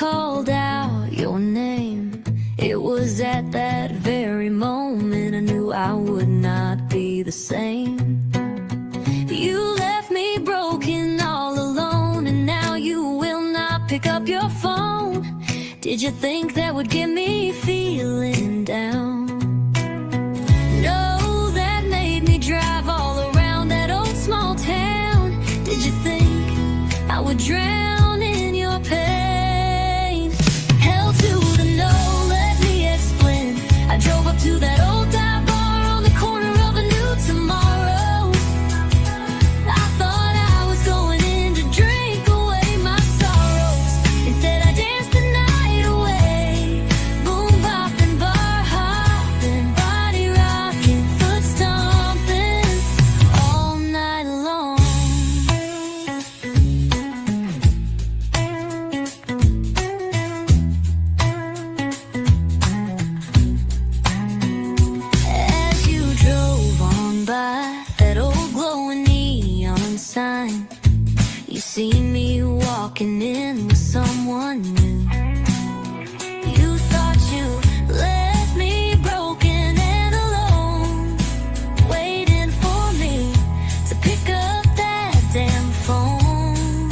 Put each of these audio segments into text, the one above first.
called out your name, it was at that very moment I knew I would not be the same. You left me broken all alone, and now you will not pick up your phone. Did you think that would get me feeling down? No, that made me drive all around that old small town. Did you think I would drown in your pain? Hell to the no, let me explain. I drove up to that old dive bar on the corner of a new tomorrow. I thought I was going in to drink away my sorrows. Instead I danced the night away. Boom bopping, bar hopping, body rocking, foot stomping all night long. As you drove on by that old glowing neon sign, you see me walking in with someone new. You thought you left me broken and alone, waiting for me to pick up that damn phone.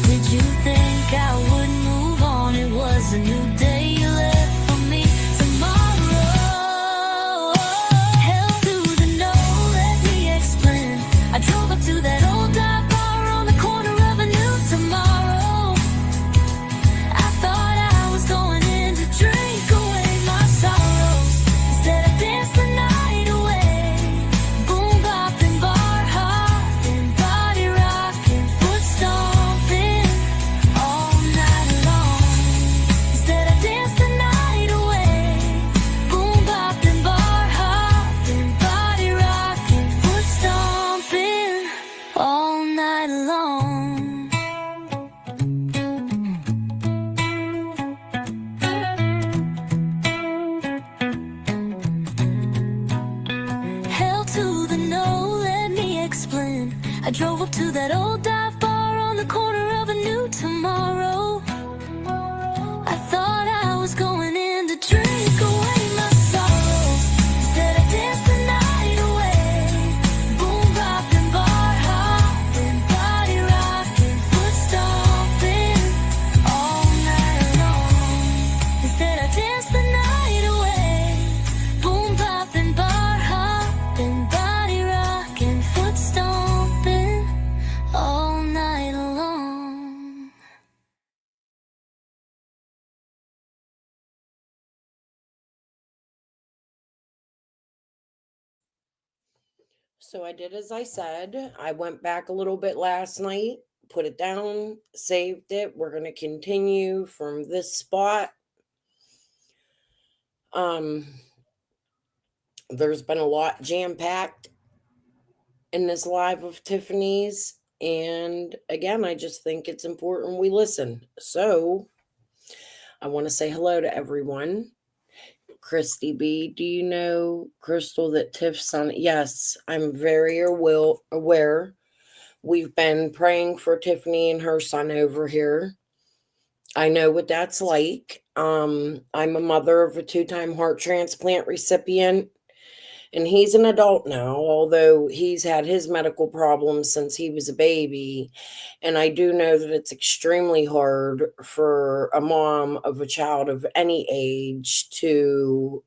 Did you think I would move on? It was a new day you left for me tomorrow. Hell to the no, let me explain. I drove up to that old dive bar on the corner of a new tomorrow. I thought I was going in to drink away my sorrows. Instead I danced the night away. Boom bopping, bar hopping, body rocking, foot stomping all night long. Instead I danced the night away. Boom bopping, bar hopping, body rocking, foot stomping all night long. Hell to the no, let me explain. I drove up to that old dive bar on the corner of a new tomorrow. I thought I was going in to drink away my sorrows. Instead I danced the night away. Boom bopping, bar hopping, body rocking, foot stomping all night long. Instead I danced the night away. Boom bopping, bar hopping, body rocking, foot stomping all night long. So I did as I said. I went back a little bit last night, put it down, saved it. We're going to continue from this spot. There's been a lot jam-packed in this live of Tiffany's, and again, I just think it's important we listen. So I want to say hello to everyone. Christy B, do you know, Crystal, that Tiff's son? Yes, I'm very aware. We've been praying for Tiffany and her son over here. I know what that's like. I'm a mother of a 2-time heart transplant recipient, and he's an adult now, although he's had his medical problems since he was a baby. And I do know that it's extremely hard for a mom of a child of any age to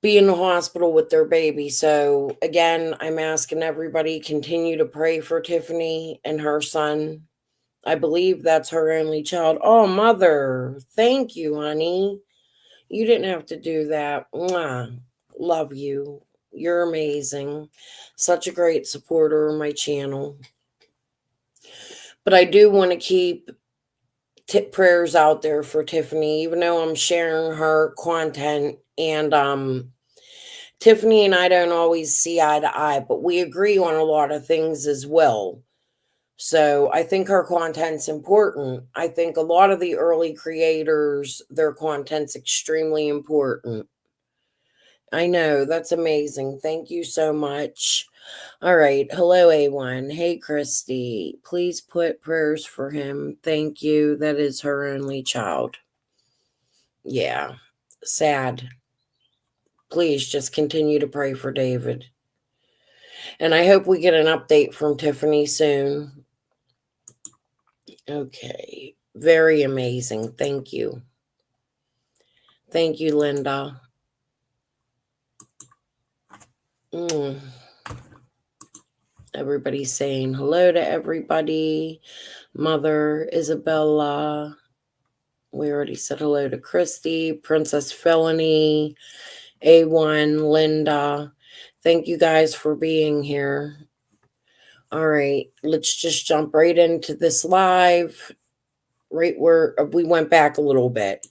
be in the hospital with their baby. So again, I'm asking everybody continue to pray for Tiffany and her son. I believe that's her only child. Oh, mother, thank you, honey. You didn't have to do that. Mwah. Love you. You're amazing. Such a great supporter of my channel. But I do want to keep prayers out there for Tiffany, even though I'm sharing her content. And Tiffany and I don't always see eye to eye, but we agree on a lot of things as well. So I think her content's important. I think a lot of the early creators, their content's extremely important. I know, that's amazing. Thank you so much. All right. Hello, A1. Hey, Christy. Please put prayers for him. Thank you. That is her only child. Yeah. Sad. Please just continue to pray for David. And I hope we get an update from Tiffany soon. Okay. Very amazing. Thank you. Thank you, Linda. Everybody's saying hello to everybody. Mother Isabella. We already said hello to Christy, Princess Felony, A1, Linda. Thank you guys for being here. All right, let's just jump right into this live. Right where we went back a little bit.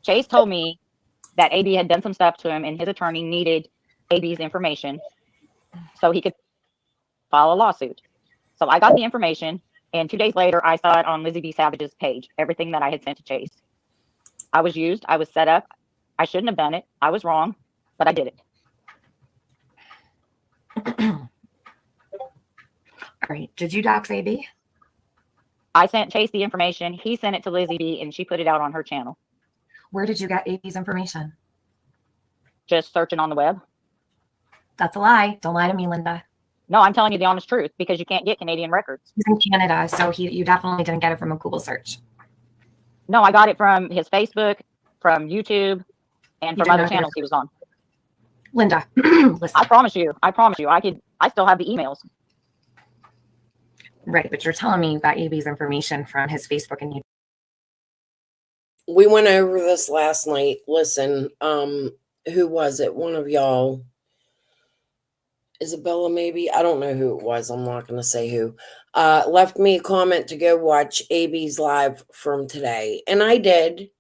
Chase told me that AB had done some stuff to him and his attorney needed AB's information so he could file a lawsuit. So I got the information, and 2 days later, I saw it on Lizzie B. Savage's page, everything that I had sent to Chase. I was used. I was set up. I shouldn't have done it. I was wrong, but I did it. All right. Did you dox AB? I sent Chase the information. He sent it to Lizzie B, and she put it out on her channel. Where did you get AB's information? Just searching on the web. That's a lie. Don't lie to me, Linda. No, I'm telling you the honest truth because you can't get Canadian records. He's in Canada, so you definitely didn't get it from a Google search. No, I got it from his Facebook, from YouTube, and from other channels he was on. Linda, listen. I promise you, I still have the emails. Right, but you're telling me you got AB's information from his Facebook and YouTube. We went over this last night. Listen, who was it? One of y'all, Isabella, maybe? I don't know who it was. I'm not going to say who. Left me a comment to go watch AB's live from today. And I did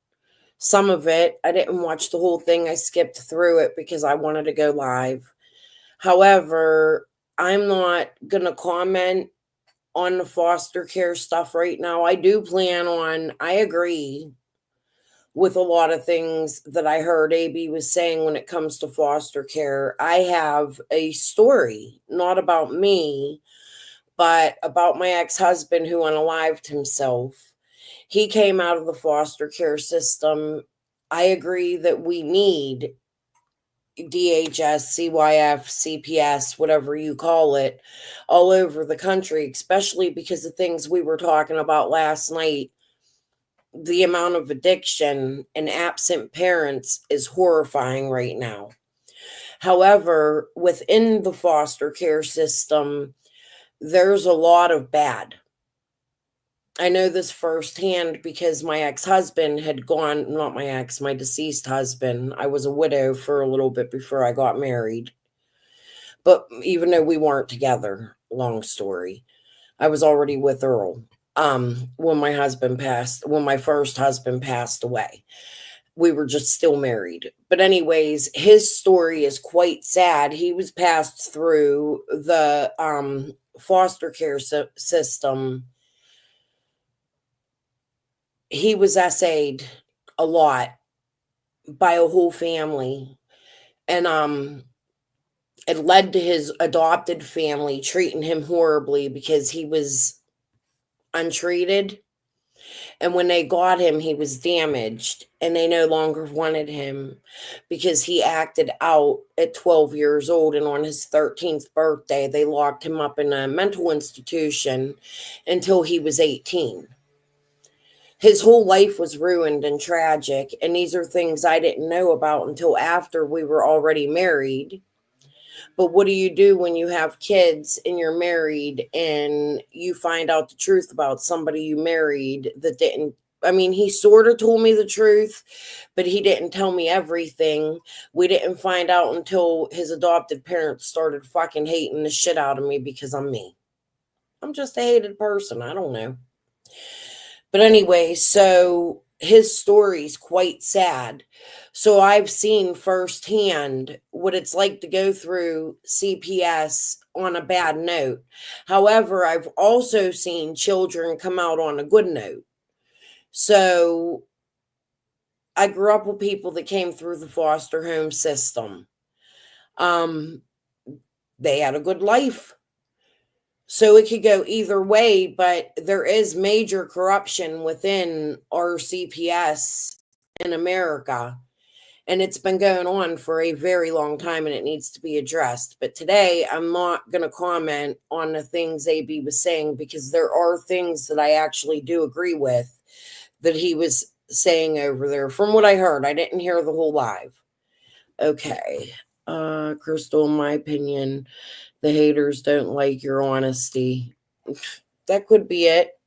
some of it. I didn't watch the whole thing. I skipped through it because I wanted to go live. However, I'm not going to comment on the foster care stuff right now. I do plan on, I agree with a lot of things that I heard AB was saying when it comes to foster care. I have a story, not about me, but about my ex-husband who unalived himself. He came out of the foster care system. I agree that we need DHS, CYF, CPS, whatever you call it, all over the country, especially because of things we were talking about last night. The amount of addiction and absent parents is horrifying right now. However, within the foster care system, there's a lot of bad. I know this firsthand because my ex-husband had gone, not my ex, my deceased husband. I was a widow for a little bit before I got married. But even though we weren't together, long story, I was already with Earl. When my first husband passed away. We were just still married. But anyways, his story is quite sad. He was passed through the foster care system. He was essayed a lot by a whole family. And it led to his adopted family treating him horribly because he was untreated. And when they got him, he was damaged and they no longer wanted him because he acted out at 12 years old. And on his 13th birthday, they locked him up in a mental institution until he was 18. His whole life was ruined and tragic. And these are things I didn't know about until after we were already married. But what do you do when you have kids and you're married and you find out the truth about somebody you married that didn't? I mean, he sort of told me the truth, but he didn't tell me everything. We didn't find out until his adopted parents started fucking hating the shit out of me because I'm me. I'm just a hated person. I don't know. But anyway, so his story's quite sad. So I've seen firsthand what it's like to go through CPS on a bad note. However, I've also seen children come out on a good note. So I grew up with people that came through the foster home system. They had a good life. So it could go either way, but there is major corruption within our CPS in America. And it's been going on for a very long time and it needs to be addressed. But today I'm not going to comment on the things AB was saying because there are things that I actually do agree with that he was saying over there. From what I heard, I didn't hear the whole live. Okay. Crystal, in my opinion, the haters don't like your honesty. That could be it.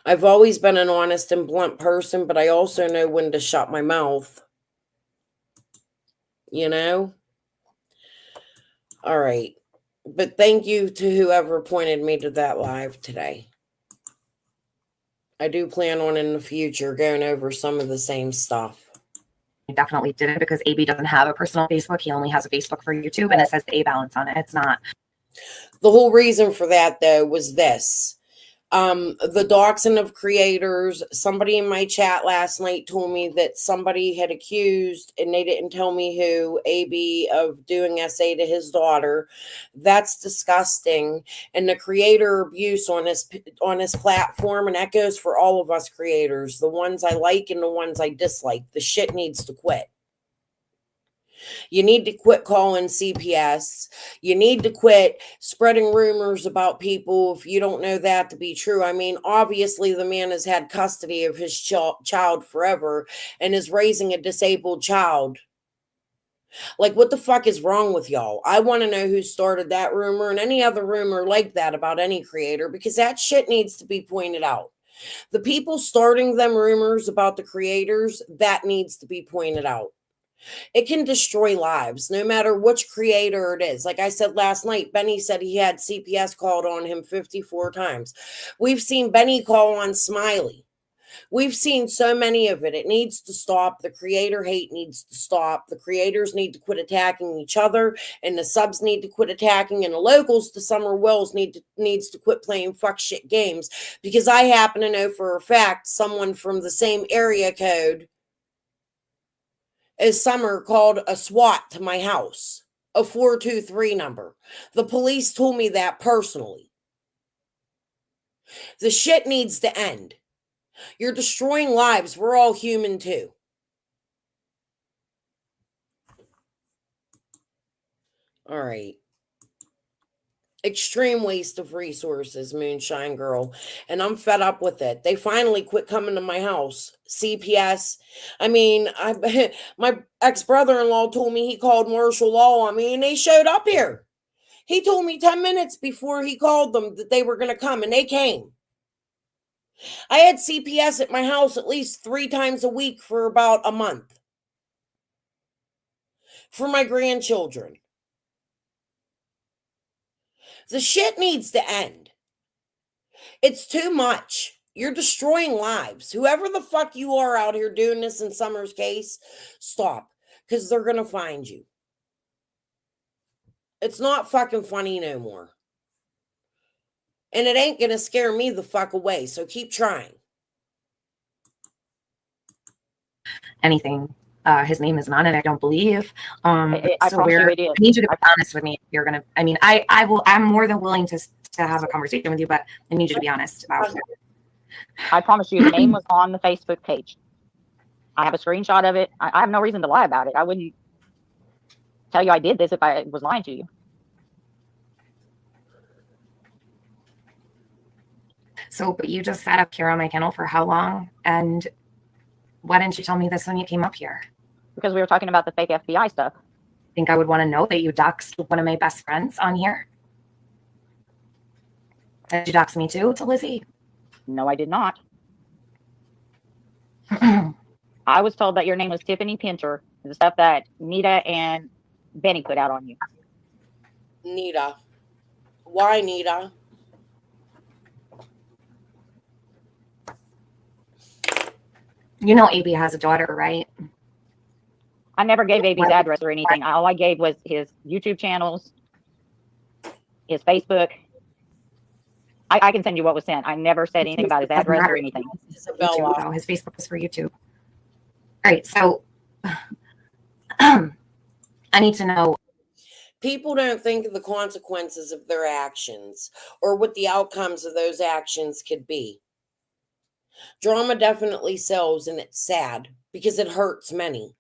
I've always been an honest and blunt person, but I also know when to shut my mouth. You know? All right. But thank you to whoever pointed me to that live today. I do plan on in the future going over some of the same stuff. I definitely didn't, because AB doesn't have a personal Facebook. He only has a Facebook for YouTube, and it says the A balance on it. It's not. The whole reason for that, though, was this. The doxing of creators. Somebody in my chat last night told me that somebody had accused, and they didn't tell me who, AB of doing SA to his daughter. That's disgusting. And the creator abuse on this platform, and that goes for all of us creators, the ones I like and the ones I dislike. The shit needs to quit. You need to quit calling CPS. You need to quit spreading rumors about people if you don't know that to be true. I mean, obviously, the man has had custody of his child forever and is raising a disabled child. Like, what the fuck is wrong with y'all? I want to know who started that rumor and any other rumor like that about any creator, because that shit needs to be pointed out. The people starting them rumors about the creators, that needs to be pointed out. It can destroy lives, no matter which creator it is. Like I said last night, Benny said he had CPS called on him 54 times. We've seen Benny call on Smiley. We've seen so many of it. It needs to stop. The creator hate needs to stop. The creators need to quit attacking each other, and the subs need to quit attacking, and the locals to Summer Wells needs to quit playing fuck shit games, because I happen to know for a fact someone from the same area code as Summer called a SWAT to my house, a 423 number. The police told me that personally. The shit needs to end. You're destroying lives. We're all human too. All right. Extreme waste of resources, Moonshine Girl. And I'm fed up with it. They finally quit coming to my house. CPS. I mean, my ex-brother-in-law told me he called martial law on me, and they showed up here. He told me 10 minutes before he called them that they were going to come, and they came. I had CPS at my house at least 3 times a week for about a month. For my grandchildren. The shit needs to end. It's too much. You're destroying lives. Whoever the fuck you are out here doing this in Summer's case, stop. Because they're going to find you. It's not fucking funny no more. And it ain't going to scare me the fuck away. So keep trying. Anything. His name is on it, I don't believe. I So promise you it is. I need you to be honest with me. If you're gonna, I mean, I will. I'm more than willing to have a conversation with you, but I need you to be honest about it. I promise you, the name was on the Facebook page. I have a screenshot of it. I have no reason to lie about it. I wouldn't tell you I did this if I was lying to you. So, but you just sat up here on my kennel for how long? And why didn't you tell me this when you came up here? Because we were talking about the fake FBI stuff. Think I would want to know that you doxed one of my best friends on here? Did you dox me too, to Lizzie? No, I did not. I was told that your name was Tiffany Pinter, the stuff that Nita and Benny put out on you. Nita. Why Nita? You know AB has a daughter, right? I never gave AB's address or anything. All I gave was his YouTube channels, his Facebook. I can send you what was sent. I never said anything about his address or anything. Isabella. YouTube, his Facebook was for YouTube. All right, so I need to know People don't think of the consequences of their actions or what the outcomes of those actions could be. Drama definitely sells, and it's sad because it hurts many.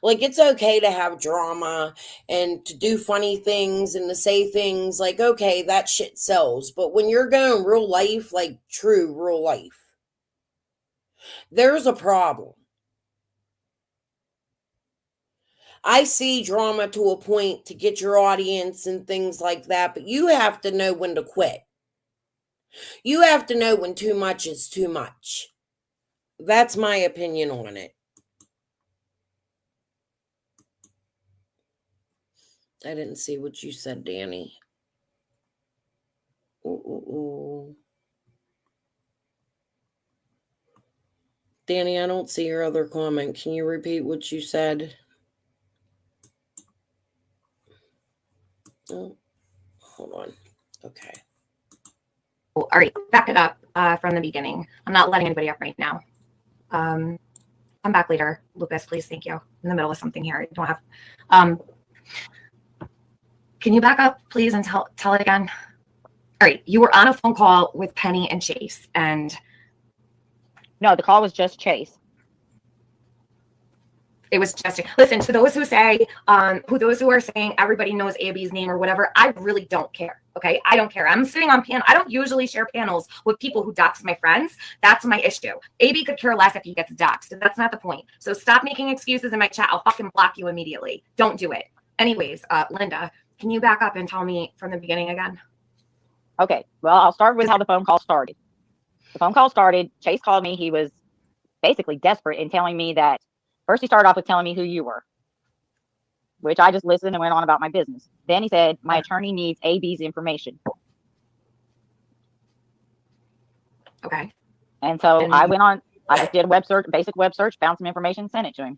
Like, it's okay to have drama and to do funny things and to say things like, okay, that shit sells. But when you're going real life, like true real life, there's a problem. I see drama to a point to get your audience and things like that, but you have to know when to quit. You have to know when too much is too much. That's my opinion on it. I didn't see what you said, Danny. Ooh, ooh, ooh. Danny, I don't see your other comment. Can you repeat what you said? Oh, hold on. Okay. All right, back it up from the beginning. I'm not letting anybody up right now. Come back later, Lucas, please. Thank you. I'm in the middle of something here. I don't have. Can you back up, please, and tell it again? All right, you were on a phone call with Penny and Chase, and No, the call was just Chase. it was just, listen, to those who say, those who are saying everybody knows AB's name or whatever, I really don't care. Okay, I don't care. I'm sitting on panel. I don't usually share panels with people who dox my friends. That's my issue. AB could care less if he gets doxed. That's not the point. So stop making excuses in my chat. I'll fucking block you immediately. Don't do it. Anyways, Linda, can you back up and tell me from the beginning again? Okay, well, I'll start with how the phone call started. The phone call started. Chase called me. He was basically desperate in telling me that first he started off with telling me who you were, which I just listened and went on about my business. Then he said, my attorney needs AB's information. Okay. And so I went on, I just did a web search, basic web search, found some information, sent it to him.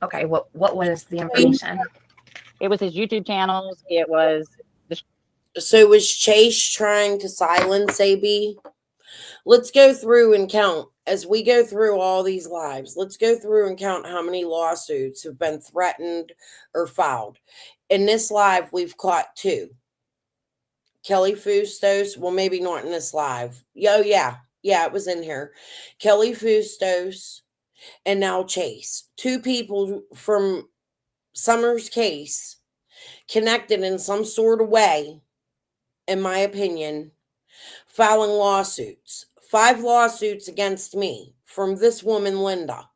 Okay, what was the information? It was his YouTube channels. It was So was Chase trying to silence AB? Let's go through and count. As we go through all these lives, let's go through and count how many lawsuits have been threatened or filed. In this live, we've caught 2. Kelly Fustos, well, maybe not in this live. Yeah, it was in here. Kelly Fustos and now Chase. 2 people from Summer's case connected in some sort of way, in my opinion, filing lawsuits. 5 lawsuits against me from this woman, Linda.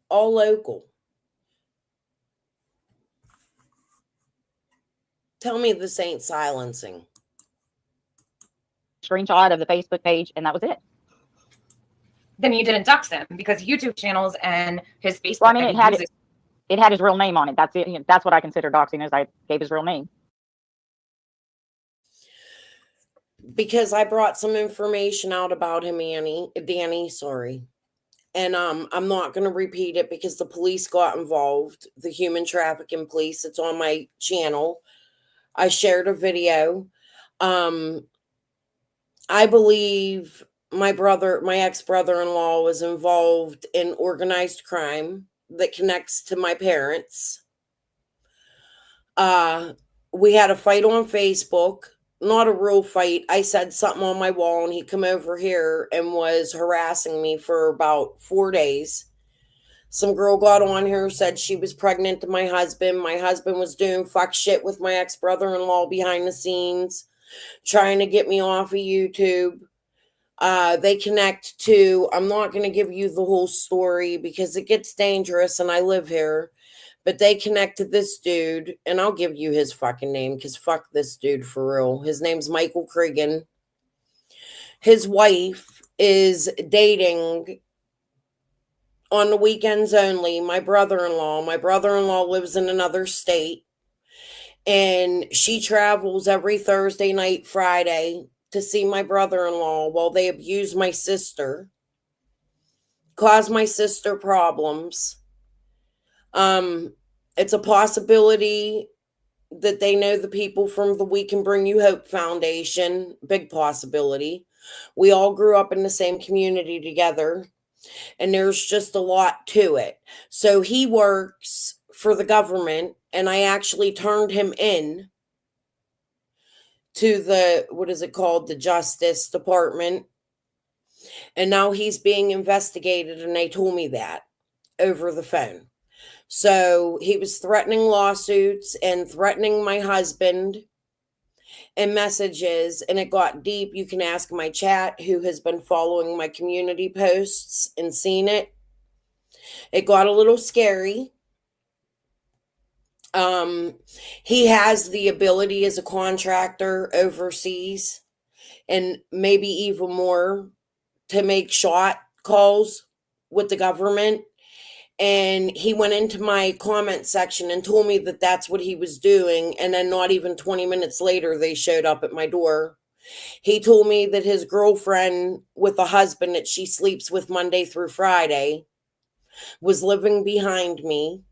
All local. Tell me this ain't silencing. screenshot of the Facebook page, and that was it. Then you didn't dox him because YouTube channels and his Facebook. Well, I mean, it had his real name on it. That's it. That's what I consider doxing, is I gave his real name. Because I brought some information out about him, Danny, sorry. And I'm not going to repeat it because the police got involved, the human trafficking police. It's on my channel. I shared a video. I believe my ex-brother-in-law was involved in organized crime that connects to my parents. We had a fight on Facebook. Not a real fight. I said something on my wall and he come over here and was harassing me for about 4 days. Some girl got on here, said she was pregnant to my husband. My husband was doing fuck shit with my ex-brother-in-law behind the scenes, trying to get me off of YouTube. They connect to, I'm not going to give you the whole story because it gets dangerous and I live here. But they connect to this dude, and I'll give you his fucking name because fuck this dude for real. His name's Michael Cregan. His wife is dating on the weekends only my brother-in-law. My brother-in-law lives in another state, and she travels every Thursday night, Friday to see my brother-in-law while they abuse my sister, cause my sister problems. It's a possibility that they know the people from the We Can Bring You Hope Foundation. Big possibility. We all grew up in the same community together. and there's just a lot to it. So he works for the government, and I actually turned him in to the, what is it called, the Justice Department, and now he's being investigated, and they told me that over the phone. So he was threatening lawsuits and threatening my husband and messages, and it got deep. You can ask my chat who has been following my community posts and seen it. It got a little scary. Um, he has the ability as a contractor overseas, and maybe even more, to make shot calls with the government. And he went into my comment section and told me that that's what he was doing. And then not even 20 minutes later, they showed up at my door. He told me that his girlfriend with a husband that she sleeps with Monday through Friday was living behind me.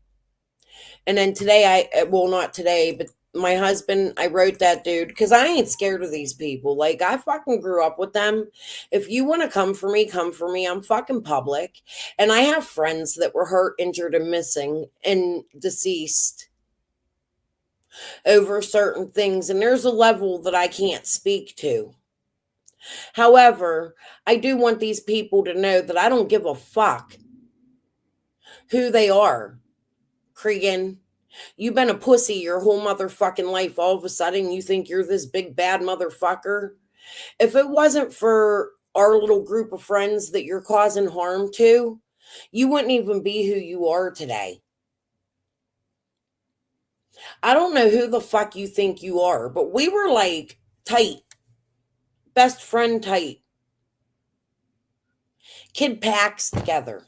And then today, well, not today, but my husband, I wrote that dude because I ain't scared of these people. Like, I fucking grew up with them. If you want to come for me, come for me. I'm fucking public. And I have friends that were hurt, injured, and missing and deceased over certain things. And there's a level that I can't speak to. However, I do want these people to know that I don't give a fuck who they are. Cregan, you've been a pussy your whole motherfucking life. All of a sudden, you think you're this big bad motherfucker. If it wasn't for our little group of friends that you're causing harm to, you wouldn't even be who you are today. I don't know who the fuck you think you are, but we were like tight, best friend tight, kid packs together.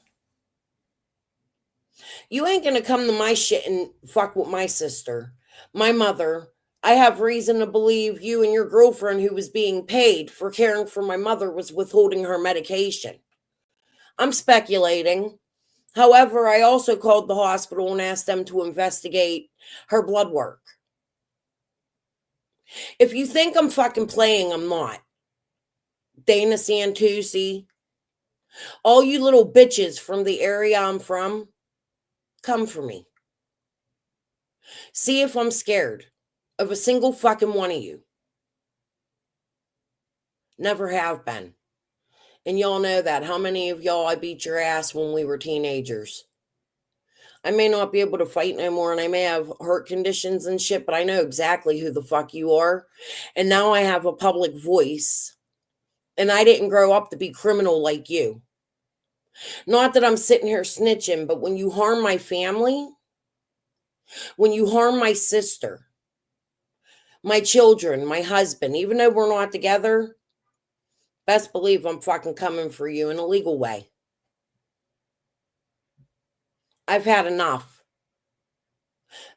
You ain't gonna come to my shit and fuck with my sister, my mother. I have reason to believe you and your girlfriend, who was being paid for caring for my mother, was withholding her medication. I'm speculating. However, I also called the hospital and asked them to investigate her blood work. If you think I'm fucking playing, I'm not. Dana Santucci, all you little bitches from the area I'm from, come for me. See if I'm scared of a single fucking one of you. Never have been. And y'all know that. How many of y'all I beat your ass when we were teenagers? I may not be able to fight no more, and I may have heart conditions and shit, but I know exactly who the fuck you are. And now I have a public voice. And I didn't grow up to be criminal like you. Not that I'm sitting here snitching, but when you harm my family, when you harm my sister, my children, my husband, even though we're not together, best believe I'm fucking coming for you in a legal way. I've had enough.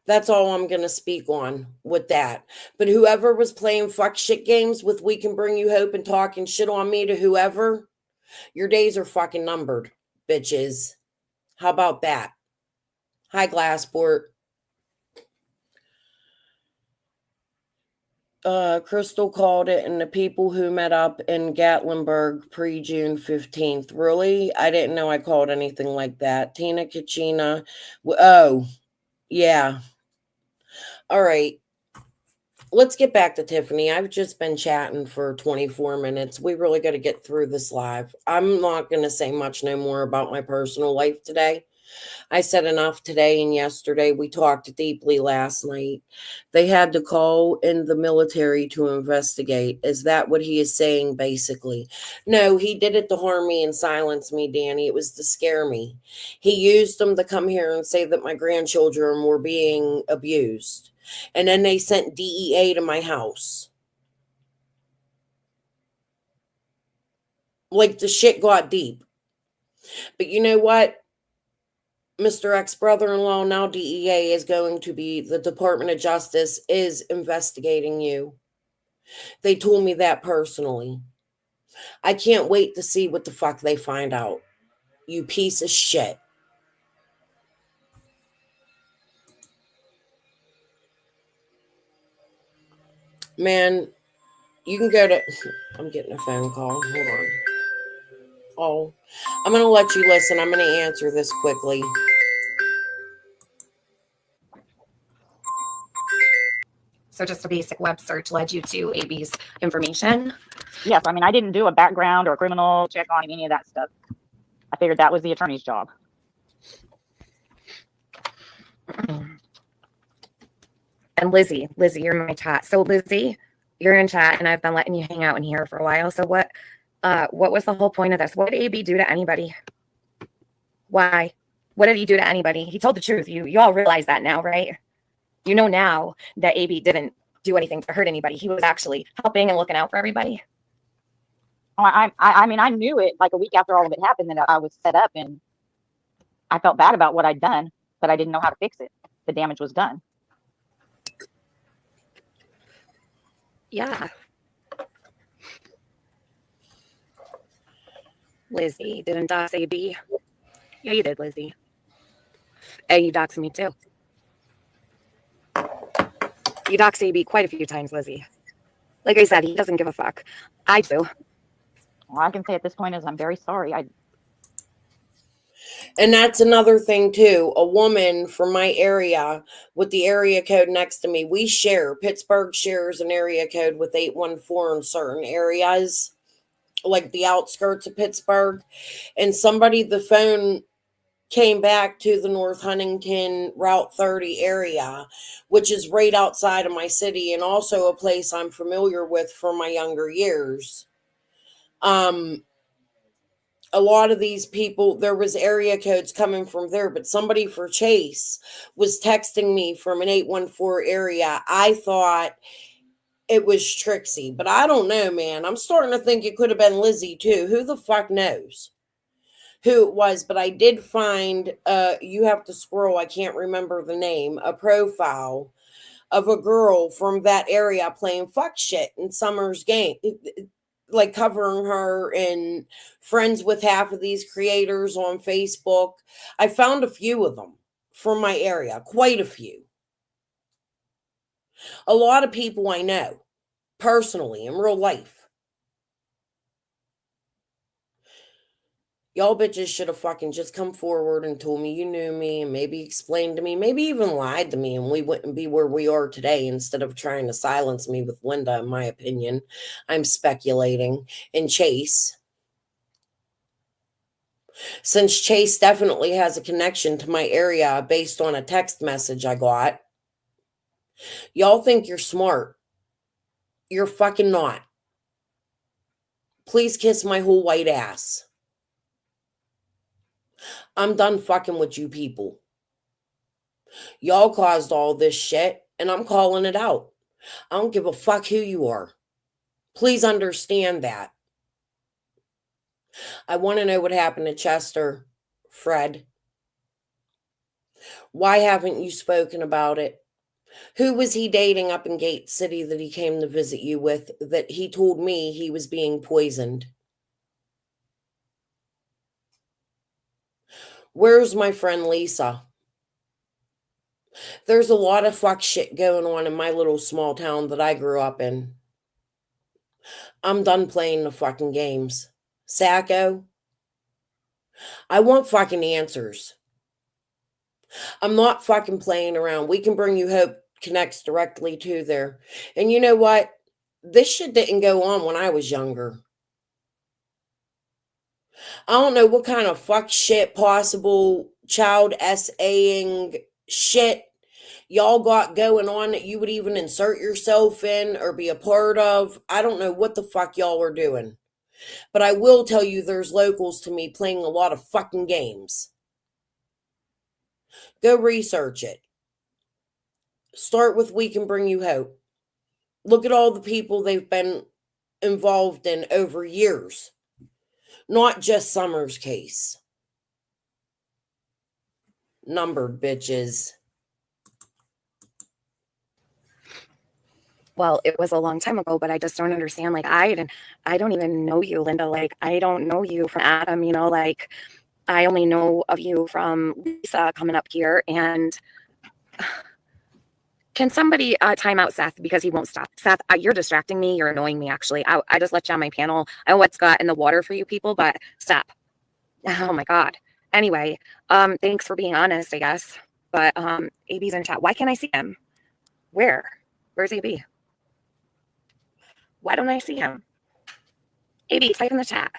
That's all I'm going to speak on with that. But whoever was playing fuck shit games with We Can Bring You Hope and talking shit on me to whoever, your days are fucking numbered, bitches. How about that? Hi, Glassport. Crystal called it, and the people who met up in Gatlinburg pre-June 15th. Really? I didn't know I called anything like that. Tina Kachina. Oh, yeah. All right. Let's get back to Tiffany. I've just been chatting for 24 minutes. We really got to get through this live. I'm not going to say much no more about my personal life today. I said enough today and yesterday. We talked deeply last night. They had to call in the military to investigate. Is that what he is saying, basically? No, he did it to harm me and silence me, Danny. It was to scare me. He used them to come here and say that my grandchildren were being abused. And then they sent DEA to my house. Like, the shit got deep. But you know what? Mr. Ex-brother-in-law, now DEA is going to be, the Department of Justice is investigating you. They told me that personally. I can't wait to see what the fuck they find out. You piece of shit. Man, you can go to, I'm getting a phone call. Hold on. Oh, I'm going to let you listen. I'm going to answer this quickly. So just a basic web search led you to AB's information. Yes, I mean, I didn't do a background or criminal check on any of that stuff. I figured that was the attorney's job. And Lizzie, you're in my chat. So Lizzie, you're in chat, and I've been letting you hang out in here for a while. So what was the whole point of this? What did AB do to anybody? Why? What did he do to anybody? He told the truth. You all realize that now, right? You know now that AB didn't do anything to hurt anybody. He was actually helping and looking out for everybody. Oh, I mean, I knew it like a week after all of it happened that I was set up, and I felt bad about what I'd done, but I didn't know how to fix it. The damage was done. Yeah. Lizzie, didn't dox AB? Yeah, you did, Lizzie. And you doxed me too. You doxed AB quite a few times, Lizzie. Like I said, he doesn't give a fuck. I do. All I can say at this point is I'm very sorry. And that's another thing too. A woman from my area with the area code next to me, we share. Pittsburgh shares an area code with 814 in certain areas, like the outskirts of Pittsburgh. And the phone came back to the North Huntington Route 30 area, which is right outside of my city and also a place I'm familiar with from my younger years. A lot of these people, there was area codes coming from there, but somebody for Chase was texting me from an 814 area. I thought it was Trixie, but I don't know, man. I'm starting to think it could have been Lizzie too. Who the fuck knows who it was? But I did find, you have to scroll, I can't remember the name, a profile of a girl from that area playing fuck shit in Summer's game, like covering her and friends with half of these creators on Facebook. I found a few of them from my area, quite a few. A lot of people I know personally in real life. Y'all bitches should have fucking just come forward and told me you knew me and maybe explained to me, maybe even lied to me, and we wouldn't be where we are today instead of trying to silence me with Linda, in my opinion. I'm speculating. And Chase. Since Chase definitely has a connection to my area based on a text message I got. Y'all think you're smart. You're fucking not. Please kiss my whole white ass. I'm done fucking with you people. Y'all caused all this shit, and I'm calling it out. I don't give a fuck who you are. Please understand that. I want to know what happened to Chester, Fred. Why haven't you spoken about it? Who was he dating up in Gate City that he came to visit you with that he told me he was being poisoned? Where's my friend Lisa? There's a lot of fuck shit going on in my little small town that I grew up in. I'm done playing the fucking games. Sacco, I want fucking answers. I'm not fucking playing around. We Can Bring You Hope connects directly to there. And you know what? This shit didn't go on when I was younger. I don't know what kind of fuck shit possible child SAing shit y'all got going on that you would even insert yourself in or be a part of. I don't know what the fuck y'all are doing. But I will tell you there's locals to me playing a lot of fucking games. Go research it. Start with We Can Bring You Hope. Look at all the people they've been involved in over years. Not just Summer's case. Numbered bitches. Well, it was a long time ago, but I just don't understand. Like, I don't even know you, Linda. Like, I don't know you from Adam, you know, like, I only know of you from Lisa coming up here. And Can somebody time out Seth because he won't stop? Seth, you're distracting me. You're annoying me, actually. I just let you on my panel. I know what's got in the water for you people, but stop. Oh, my God. Anyway, thanks for being honest, I guess. But AB's in chat. Why can't I see him? Where? Where's AB? Why don't I see him? AB, type in the chat.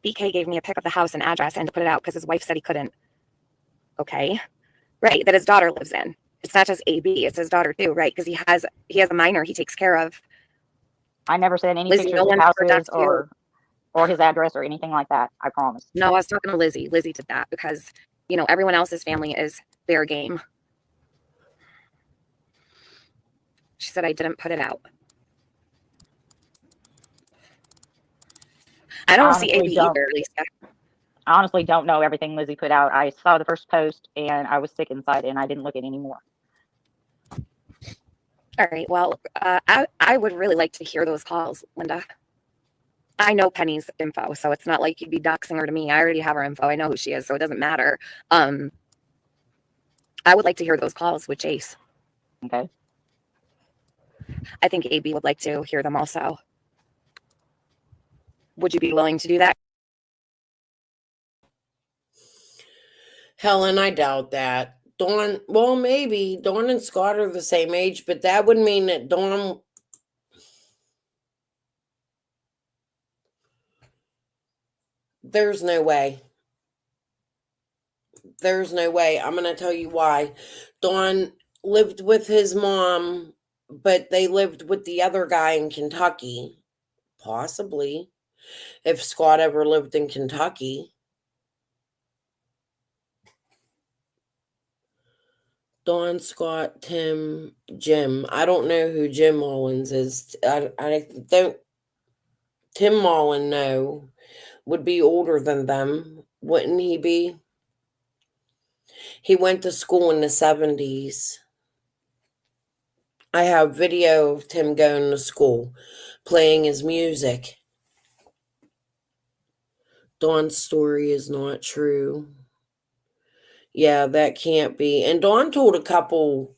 BK gave me a pic of the house and address and to put it out because his wife said he couldn't. Okay. Right, that his daughter lives in. It's not just AB, it's his daughter too, right? Because he has a minor he takes care of. I never said any Lizzie, pictures no of one houses protects you. or his address or anything like that. I promise. No, I was talking to Lizzie. Lizzie did that because, you know, everyone else's family is their game. She said I didn't put it out. I don't see AB either, Lisa. I honestly don't know everything Lizzie put out. I saw the first post and I was sick inside and I didn't look at any more. All right. Well, I would really like to hear those calls, Linda. I know Penny's info, so it's not like you'd be doxing her to me. I already have her info. I know who she is, so it doesn't matter. I would like to hear those calls with Chase. Okay. I think AB would like to hear them also. Would you be willing to do that? Helen, I doubt that. Dawn, well, maybe. Dawn and Scott are the same age, but that would mean that Dawn... There's no way. There's no way. I'm going to tell you why. Dawn lived with his mom, but they lived with the other guy in Kentucky. Possibly. If Scott ever lived in Kentucky. Dawn, Scott, Tim, Jim. I don't know who Jim Mullins is. I don't... Tim Mullen, no, would be older than them. Wouldn't he be? He went to school in the 70s. I have video of Tim going to school, playing his music. Dawn's story is not true. Yeah, that can't be. And Dawn told a couple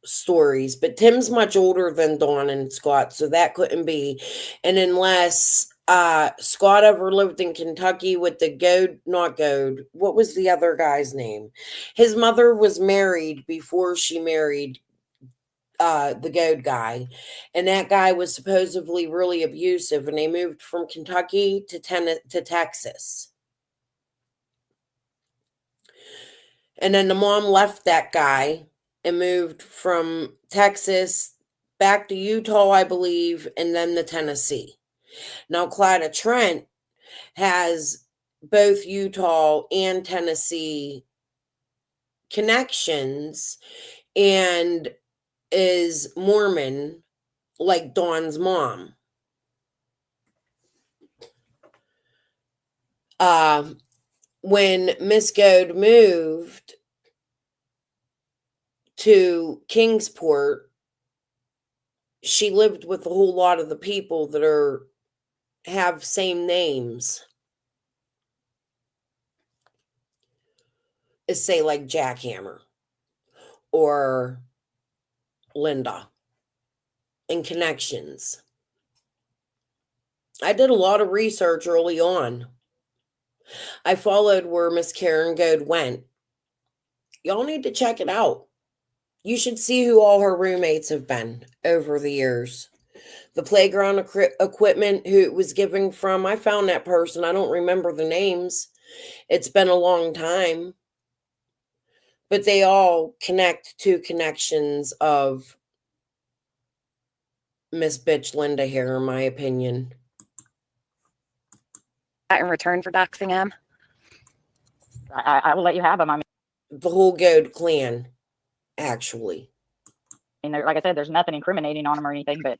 stories, but Tim's much older than Dawn and Scott, so that couldn't be. And unless Scott ever lived in Kentucky with the Goad, what was the other guy's name? His mother was married before she married the Goad guy, and that guy was supposedly really abusive, and they moved from Kentucky to Texas. And then the mom left that guy and moved from Texas back to Utah, I believe, and then to Tennessee. Now, Clyda Trent has both Utah and Tennessee connections and is Mormon like Dawn's mom. When Miss Goad moved to Kingsport, she lived with a whole lot of the people that have same names as, say, like Jackhammer or Linda, and connections. I did a lot of research early on. I followed where Miss Karen Goad went. Y'all need to check it out. You should see who all her roommates have been over the years. The playground equipment who it was giving from, I found that person. I don't remember the names. It's been a long time. But they all connect to connections of Miss Bitch Linda here, in my opinion. In return for doxing him? I will let you have them. I mean, the whole Goad clan, actually. Like I said, there's nothing incriminating on them or anything, but a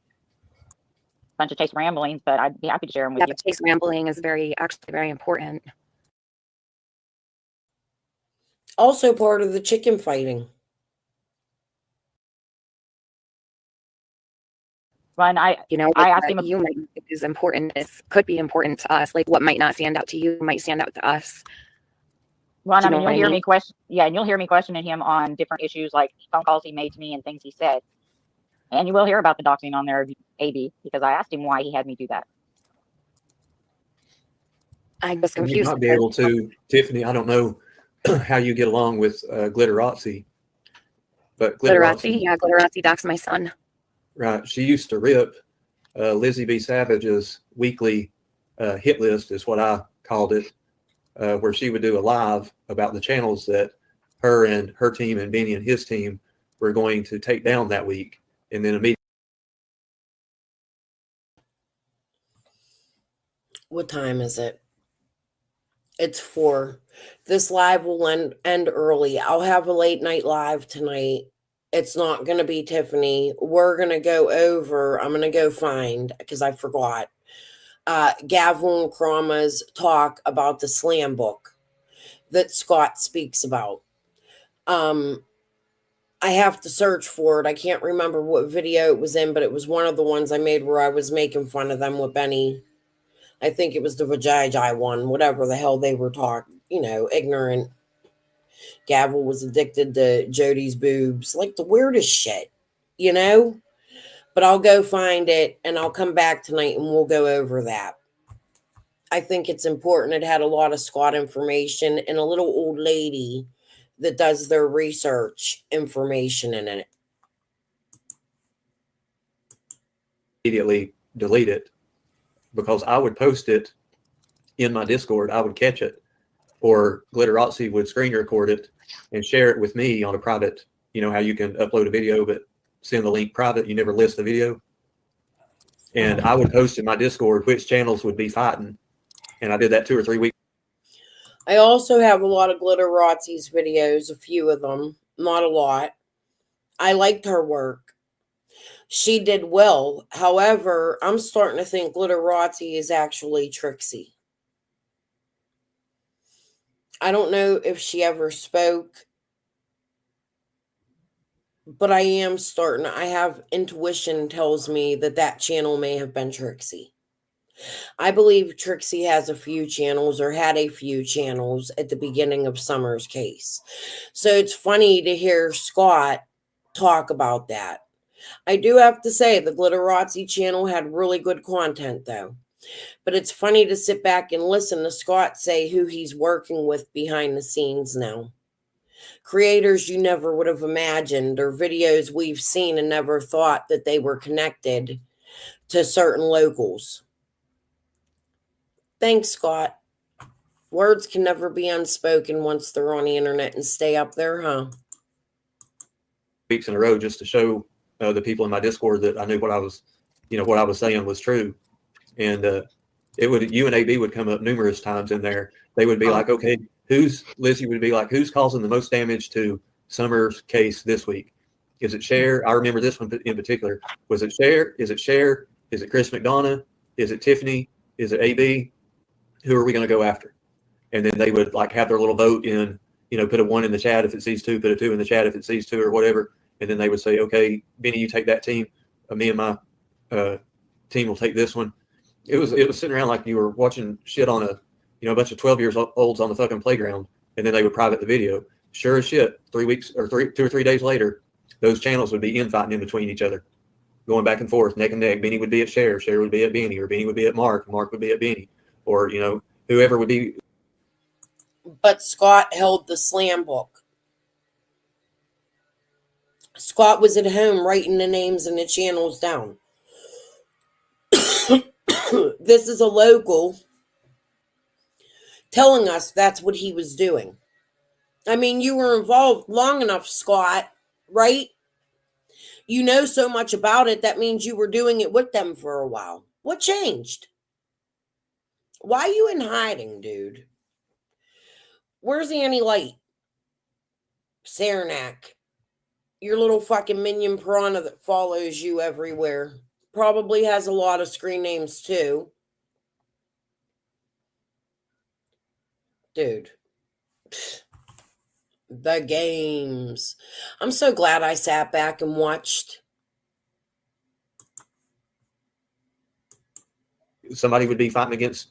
bunch of Chase ramblings, but I'd be happy to share them with you. Yeah, Chase rambling is actually very important. Also part of the chicken fighting. When I asked him, you might think is important. This could be important to us. Like what might not stand out to you might stand out to us. Well, Do I you mean, know you'll what I hear mean? me question, yeah, and you'll hear me questioning him on different issues, like phone calls he made to me and things he said. And you will hear about the doxing on there of AB because I asked him why he had me do that. I was And you confused might be because able to, Tiffany, I don't know how you get along with Glitterazzi, but Glitterazzi, Glitterazzi, yeah, Glitterazzi doxed my son. right? She used to rip Lizzie B. Savage's weekly hit list, is what I called it, where she would do a live about the channels that her and her team and Benny and his team were going to take down that week. And then immediately, What time is it? It's 4. This live will end early. I'll have a late night live tonight. It's not going to be Tiffany. We're going to go over, I'm going to go find, because I forgot, Gavel and Krama's talk about the slam book that Scott speaks about. I have to search for it. I can't remember what video it was in, but it was one of the ones I made where I was making fun of them with Benny. I think it was the Vajayjai one, whatever the hell they were talking, ignorant. Gavel was addicted to Jody's boobs, like the weirdest shit, you know? But I'll go find it and I'll come back tonight and we'll go over that. I think it's important. It had a lot of Scott information and a little old lady that does their research information in it. delete it, because I would post it in my Discord. I would catch it, or Glitterazzi would screen record it and share it with me on a private, how you can upload a video but send the link private, you never list the video. And I would post in my Discord which channels would be fighting. And I did that 2 or 3 weeks. I also have a lot of Glitterazzi's videos, a few of them, not a lot. I liked her work. She did well. However, I'm starting to think Glitterazzi is actually Trixie. I don't know if she ever spoke, but I have intuition tells me that channel may have been Trixie. I believe Trixie has a few channels, or had a few channels at the beginning of Summer's case. So it's funny to hear Scott talk about that. I do have to say the Glitterazzi channel had really good content though. But it's funny to sit back and listen to Scott say who he's working with behind the scenes now. Creators you never would have imagined, or videos we've seen and never thought that they were connected to certain locals. Thanks, Scott. Words can never be unspoken once they're on the internet and stay up there, huh? Weeks in a row, just to show the people in my Discord that I knew what I was saying was true. And you and AB would come up numerous times in there. They would be like, okay, Lizzie would be like, who's causing the most damage to Summer's case this week? Is it Cher? I remember this one in particular. Was it Cher? Is it Cher? Is it Chris McDonough? Is it Tiffany? Is it AB? Who are we going to go after? And then they would like have their little vote in, put a 1 in the chat if it sees 2, put a 2 in the chat if it sees 2, or whatever. And then they would say, okay, Benny, you take that team. Me and my team will take this one. It was sitting around like you were watching shit on a bunch of 12-year-olds on the fucking playground, and then they would private the video. Sure as shit, 3 weeks or 2 or 3 days later, those channels would be infighting in between each other, going back and forth, neck and neck. Benny would be at Cher would be at Benny, or Benny would be at Mark would be at Benny, or whoever would be. But Scott held the slam book. Scott was at home writing the names and the channels down. This is a local telling us that's what he was doing. I mean, you were involved long enough, Scott, right? You know so much about it. That means you were doing it with them for a while. What changed? Why are you in hiding, dude? Where's Annie Light? Saranac. Your little fucking minion piranha that follows you everywhere. Probably has a lot of screen names too. Dude. The games. I'm so glad I sat back and watched. Somebody would be fighting against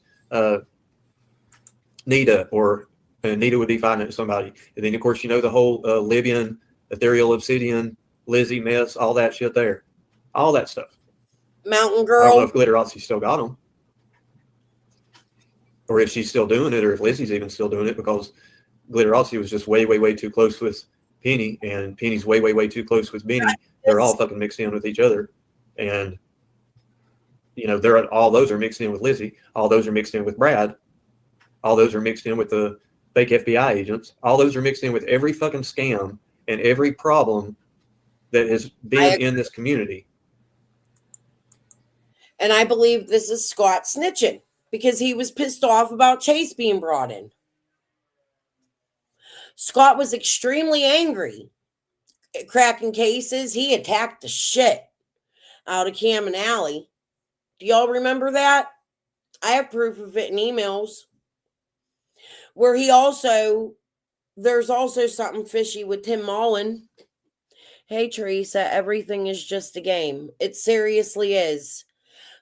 Nita or and Nita would be fighting at somebody. And then, of course, the whole Libyan, ethereal obsidian, Lizzie mess, all that shit there. All that stuff. Mountain I don't know Girl. if Glitterozzi still got them, or if she's still doing it, or if Lizzie's even still doing it, because Glitterozzi was just way, way, way too close with Penny, and Penny's way, way, way too close with Benny. They're all fucking mixed in with each other. And, all those are mixed in with Lizzie. All those are mixed in with Brad. All those are mixed in with the fake FBI agents. All those are mixed in with every fucking scam and every problem that has been in this community. And I believe this is Scott snitching because he was pissed off about Chase being brought in. Scott was extremely angry at cracking cases. He attacked the shit out of Cam and Allie. Do y'all remember that? I have proof of it in emails. Where there's also something fishy with Tim Mullen. Hey, Teresa, everything is just a game. It seriously is.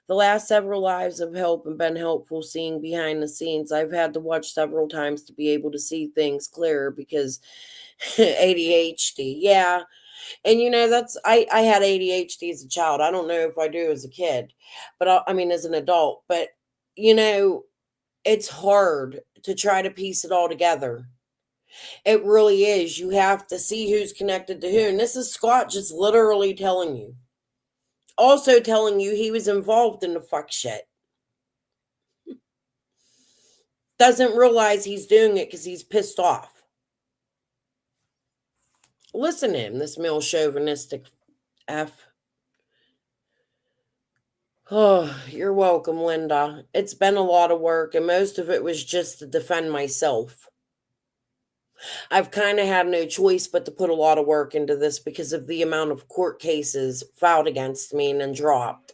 The last several lives have helped and been helpful seeing behind the scenes. I've had to watch several times to be able to see things clearer because ADHD. Yeah. And I had ADHD as a child. I don't know if I do as a kid, but as an adult, but it's hard to try to piece it all together. It really is. You have to see who's connected to who. And this is Scott just literally telling you. Also telling you he was involved in the fuck shit. Doesn't realize he's doing it because he's pissed off. Listen to him, this male chauvinistic F. Oh, you're welcome, Linda. It's been a lot of work, and most of it was just to defend myself. I've kind of had no choice but to put a lot of work into this because of the amount of court cases filed against me and then dropped.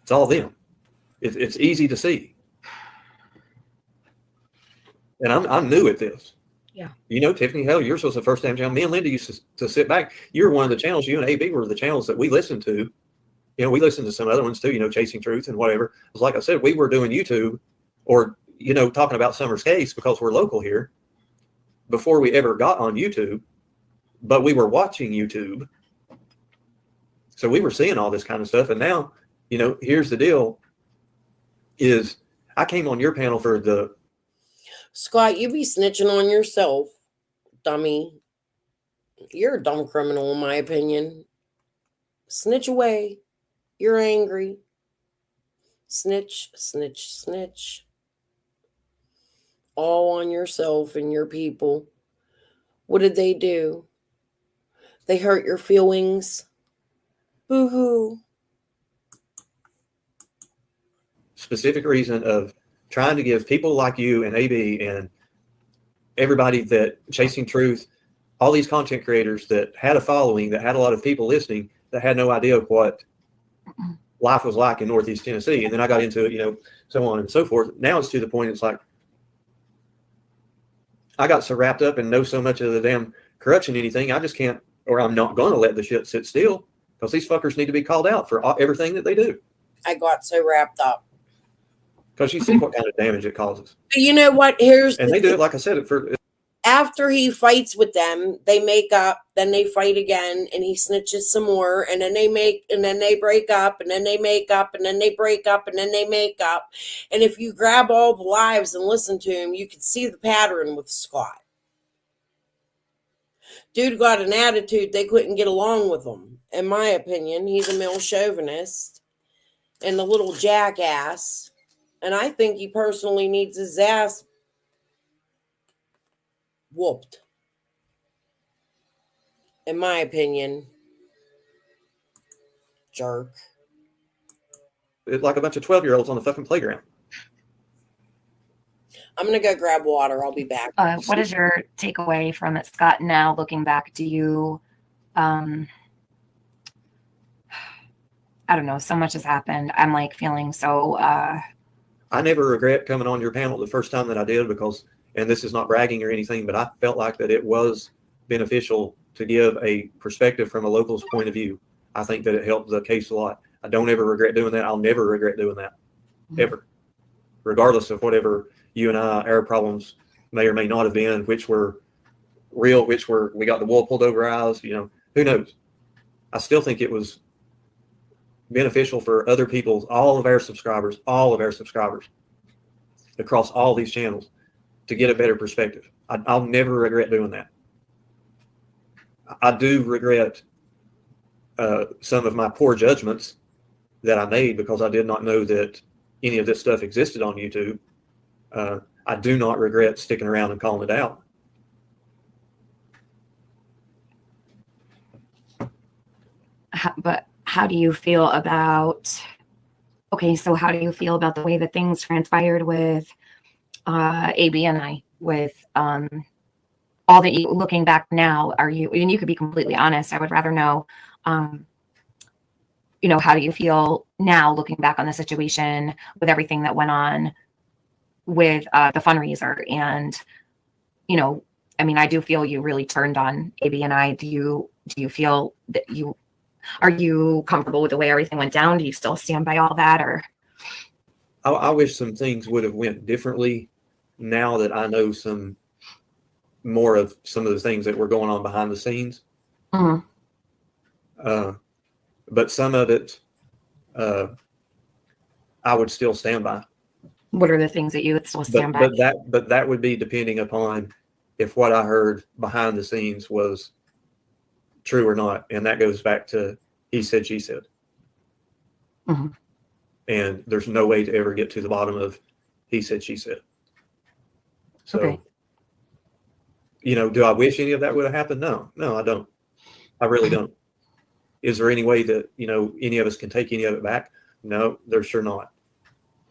It's all them. It's easy to see. And I'm new at this. Yeah. Tiffany, hell, yours was the first damn channel. Me and Linda used to sit back. You were one of the channels, you and AB were the channels that we listened to. We listened to some other ones too, Chasing Truth and whatever. It was like I said, we were doing YouTube or, talking about Summer's case because we're local here before we ever got on YouTube, but we were watching YouTube. So we were seeing all this kind of stuff. And now, here's the deal is I came on your panel for the Scott, you be snitching on yourself, dummy. You're a dumb criminal, in my opinion. Snitch away. You're angry. Snitch, snitch, snitch. All on yourself and your people. What did they do? They hurt your feelings. Boo-hoo. specific reason of trying to give people like you and AB and everybody that Chasing Truth, all these content creators that had a following, that had a lot of people listening, that had no idea what life was like in Northeast Tennessee. And then I got into it, you know, so on and so forth. Now it's to the point, it's like, I got so wrapped up and know so much of the damn corruption, anything, I just can't, or I'm not going to let the shit sit still, because these fuckers need to be called out for everything that they do. I got so wrapped up. Because you see what kind of damage it causes. But you know what? And they do it, like I said, for after he fights with them, they make up, then they fight again, and he snitches some more, and then they break up, and then they make up, and then they break up, and then they make up. And if you grab all the lives and listen to him, you can see the pattern with Scott. Dude got an attitude, they couldn't get along with him. In my opinion, he's a male chauvinist and a little jackass. And I think he personally needs his ass whooped. In my opinion. Jerk. It's like a bunch of 12-year-olds on the fucking playground. I'm going to go grab water. I'll be back. What is your takeaway from it, Scott? Now looking back, do you, I don't know, so much has happened. I'm like feeling so, I never regret coming on your panel the first time that I did, because, and this is not bragging or anything, but I felt like that it was beneficial to give a perspective from a local's point of view. I think that it helped the case a lot. I don't ever regret doing that. I'll never regret doing that, ever. regardless of whatever you and our problems may or may not have been, which were real, which were, we got the wool pulled over our eyes, you know, who knows? I still think it was beneficial for other people, all of our subscribers across all these channels to get a better perspective. I'll never regret doing that. I do regret some of my poor judgments that I made because I did not know that any of this stuff existed on YouTube. I do not regret sticking around and calling it out. But how do you feel about, okay, so how do you feel about the way that things transpired with AB and I, with all that you, looking back now, are you, and you could be completely honest, I would rather know, you know, how do you feel now looking back on the situation with everything that went on with the fundraiser? And, you know, I mean, I do feel you really turned on AB and I. Do you feel that are you comfortable with the way everything went down? Do you still stand by all that? Or I wish some things would have went differently now that I know some more of some of the things that were going on behind the scenes. Mhm. But some of it, I would still stand by. What are the things that you would still stand by? But that would be depending upon if what I heard behind the scenes was true or not. And that goes back to he said, she said. Mhm. And there's no way to ever get to the bottom of he said, she said. So, Okay. you know, do I wish any of that would have happened? No, I don't. I really don't. Is there any way that, you know, any of us can take any of it back? No, there's sure not.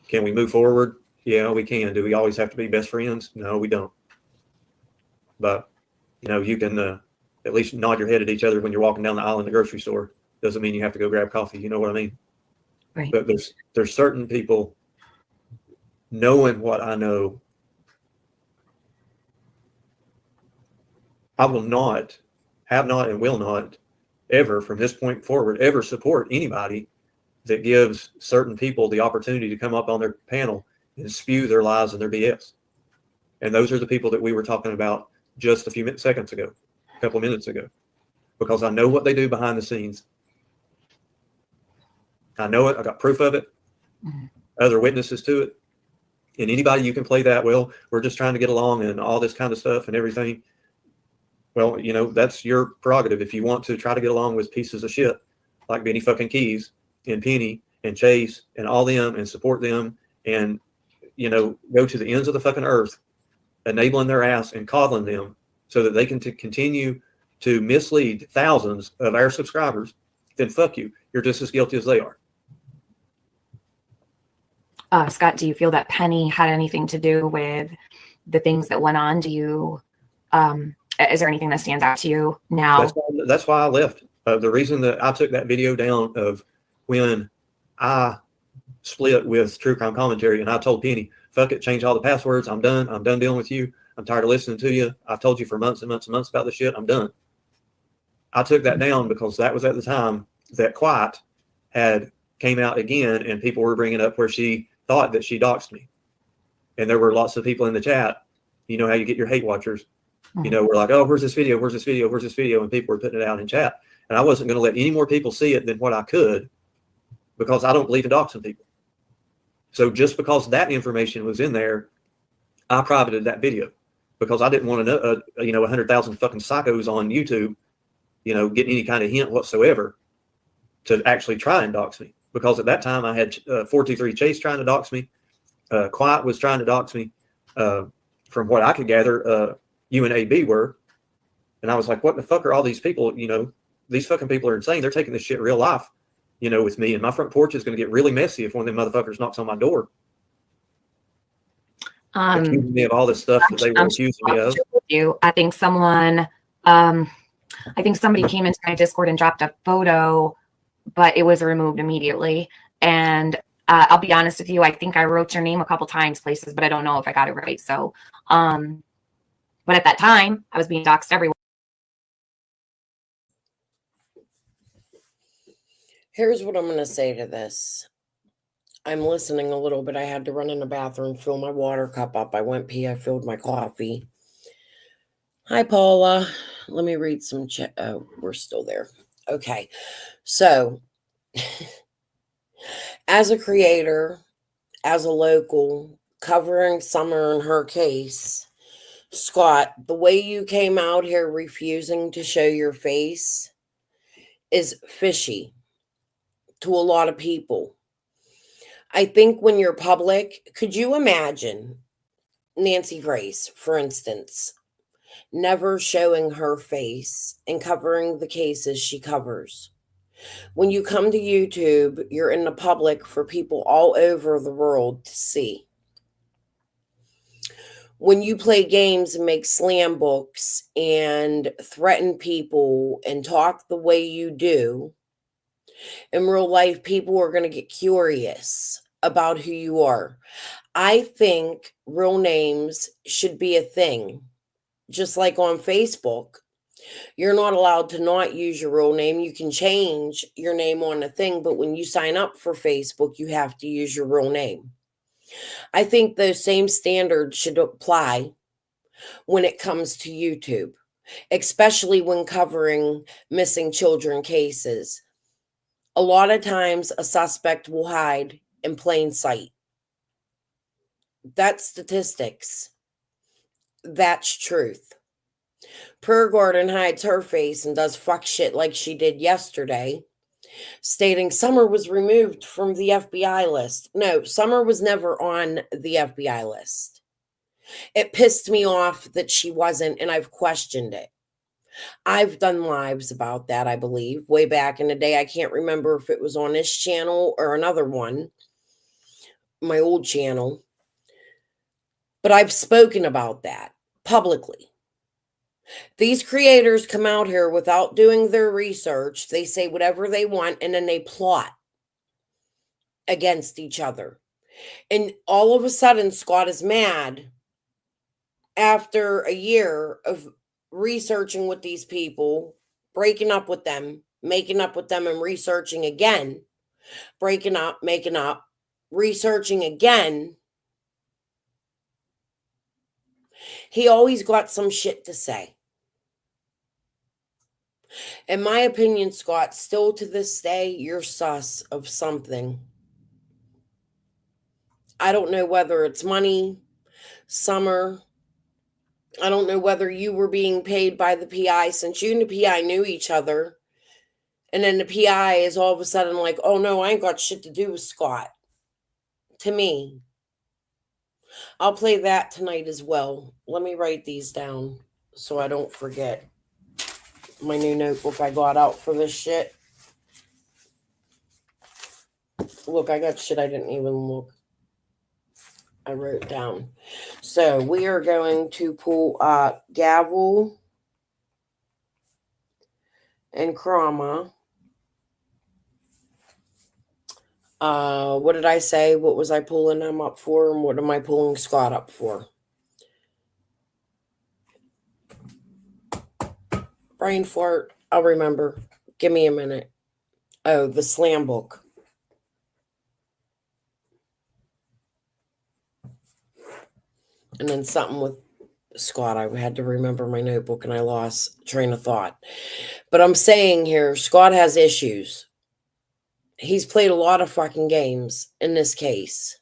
Can we move forward? Yeah, we can. Do we always have to be best friends? No, we don't. But, you know, you can at least nod your head at each other when you're walking down the aisle in the grocery store. Doesn't mean you have to go grab coffee. You know what I mean? Right. But there's certain people, knowing what I know, I will not, have not, and will not ever from this point forward ever support anybody that gives certain people the opportunity to come up on their panel and spew their lies and their BS. And those are the people that we were talking about just a few seconds ago, a couple of minutes ago, because I know what they do behind the scenes. I know it. I got proof of it, other witnesses to it. And anybody you can play that, well, we're just trying to get along and all this kind of stuff and everything. Well, you know, that's your prerogative. If you want to try to get along with pieces of shit like Benny fucking Keys and Penny and Chase and all them and support them and, you know, go to the ends of the fucking earth, enabling their ass and coddling them so that they can continue to mislead thousands of our subscribers, then fuck you. You're just as guilty as they are. Scott, do you feel that Penny had anything to do with the things that went on? Do you, is there anything that stands out to you now? That's why I left. The reason that I took that video down of when I split with True Crime Commentary and I told Penny, fuck it, change all the passwords. I'm done. I'm done dealing with you. I'm tired of listening to you. I've told you for months and months and months about this shit. I'm done. I took that down because that was at the time that Quiet had came out again and people were bringing up where she thought that she doxed me. And there were lots of people in the chat. You know how you get your hate watchers. You know, we're like, oh, where's this video? Where's this video? Where's this video? And people were putting it out in chat. And I wasn't going to let any more people see it than what I could because I don't believe in doxing people. So just because that information was in there, I privated that video because I didn't want to know, you know, 100,000 fucking psychos on YouTube, you know, getting any kind of hint whatsoever to actually try and dox me. Because at that time I had 423 Chase trying to dox me. Quiet was trying to dox me. From what I could gather, you and AB were. And I was like, what the fuck are all these people? You know, these fucking people are insane. They're taking this shit real life, you know, with me. And my front porch is going to get really messy if one of them motherfuckers knocks on my door. Accusing me of all this stuff that they were accusing me of. I think someone, I think somebody came into my Discord and dropped a photo, but it was removed immediately. And I'll be honest with you, I think I wrote your name a couple times places, but I don't know if I got it right. So, but at that time, I was being doxxed everywhere. Here's what I'm going to say to this. I'm listening a little bit. I had to run in the bathroom, fill my water cup up. I went pee. I filled my coffee. Hi, Paula. Let me read some chat. Oh, we're still there. Okay. So, as a creator, as a local, covering Summer in her case, Scott, the way you came out here refusing to show your face is fishy to a lot of people. I think when you're public, could you imagine Nancy Grace, for instance, never showing her face and covering the cases she covers? When you come to YouTube, you're in the public for people all over the world to see. When you play games and make slam books and threaten people and talk the way you do, in real life, people are going to get curious about who you are. I think real names should be a thing. Just like on Facebook, you're not allowed to not use your real name. You can change your name on a thing, but when you sign up for Facebook, you have to use your real name. I think those same standards should apply when it comes to YouTube, especially when covering missing children cases. A lot of times, a suspect will hide in plain sight. That's statistics. That's truth. Prayer Garden hides her face and does fuck shit like she did yesterday, stating Summer was removed from the FBI list. No, Summer was never on the FBI list. It pissed me off that she wasn't, and I've questioned it. I've done lives about that, I believe, way back in the day. I can't remember if it was on this channel or another one, my old channel. But I've spoken about that publicly. These creators come out here without doing their research. They say whatever they want, and then they plot against each other. And all of a sudden, Scott is mad after a year of researching with these people, breaking up with them, making up with them, and researching again, breaking up, making up, researching again. He always got some shit to say. In my opinion, Scott, still to this day, you're sus of something. I don't know whether it's money, Summer. I don't know whether you were being paid by the PI, since you and the PI knew each other. And then the PI is all of a sudden like, oh no, I ain't got shit to do with Scott. To me. I'll play that tonight as well. Let me write these down so I don't forget. My new notebook I got out for this shit. Look, I got shit I didn't even look. I wrote down. So we are going to pull Gavel and Krama. What did I say? What was I pulling them up for? And what am I pulling Scott up for? Brain fart. I'll remember. Give me a minute. Oh, the slam book. And then something with Scott. I had to remember my notebook and I lost train of thought. But I'm saying here, Scott has issues. He's played a lot of fucking games in this case.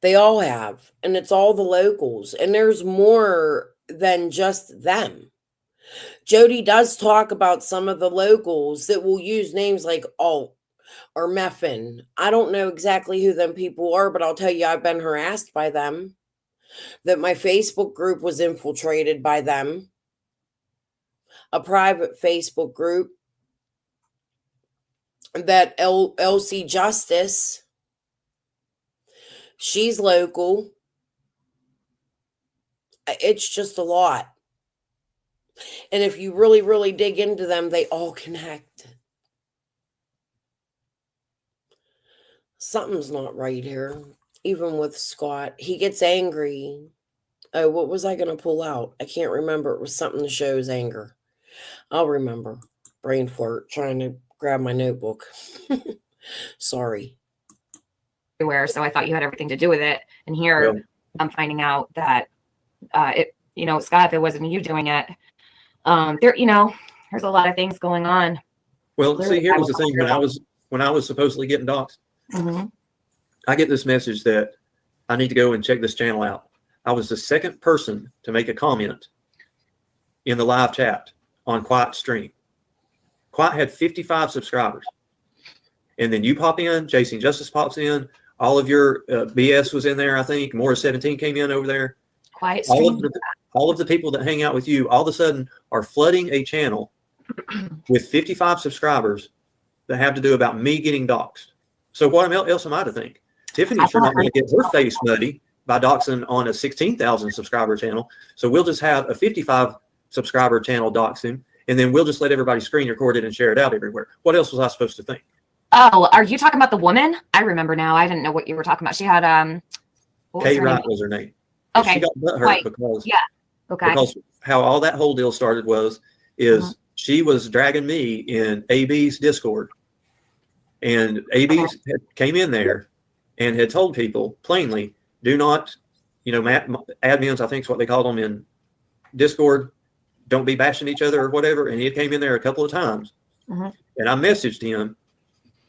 They all have. And it's all the locals. And there's more than just them. Jody does talk about some of the locals that will use names like Alt or Meffin. I don't know exactly who them people are, but I'll tell you, I've been harassed by them. That my Facebook group was infiltrated by them. A private Facebook group. That LC Justice, she's local. It's just a lot. And if you really, really dig into them, they all connect. Something's not right here. Even with Scott, he gets angry. Oh, what was I going to pull out? I can't remember. It was something to show his anger. I'll remember. Brain fart, trying to grab my notebook. Sorry. everywhere. So I thought you had everything to do with it. And here Well, I'm finding out that Scott, if it wasn't you doing it, there's a lot of things going on. well, Clearly, see, here I was the was thing when I was supposedly getting doxxed. Mhm. I get this message that I need to go and check this channel out. I was the second person to make a comment in the live chat on Quiet stream. Quiet had 55 subscribers. And then you pop in, JC Justice pops in, all of your BS was in there, I think. Morris 17 came in over there. Quiet All stream. of the people that hang out with you all of a sudden are flooding a channel with 55 subscribers that have to do about me getting doxxed. So what else am I to think? Tiffany's sure not going to get her face muddy by doxing on a 16,000 subscriber channel. So we'll just have a 55 subscriber channel doxing, and then we'll just let everybody screen record it and share it out everywhere. What else was I supposed to think? Oh, are you talking about the woman? I remember now. I didn't know what you were talking about. She had what was Kay her name? Wright was her name. And Okay. she got butthurt Right. because Yeah. Okay. because how all that whole deal started is she was dragging me in AB's Discord, and AB's came in there and had told people plainly, do not, admins, I think is what they called them in Discord, don't be bashing each other or whatever. And he came in there a couple of times, Mhm. and I messaged him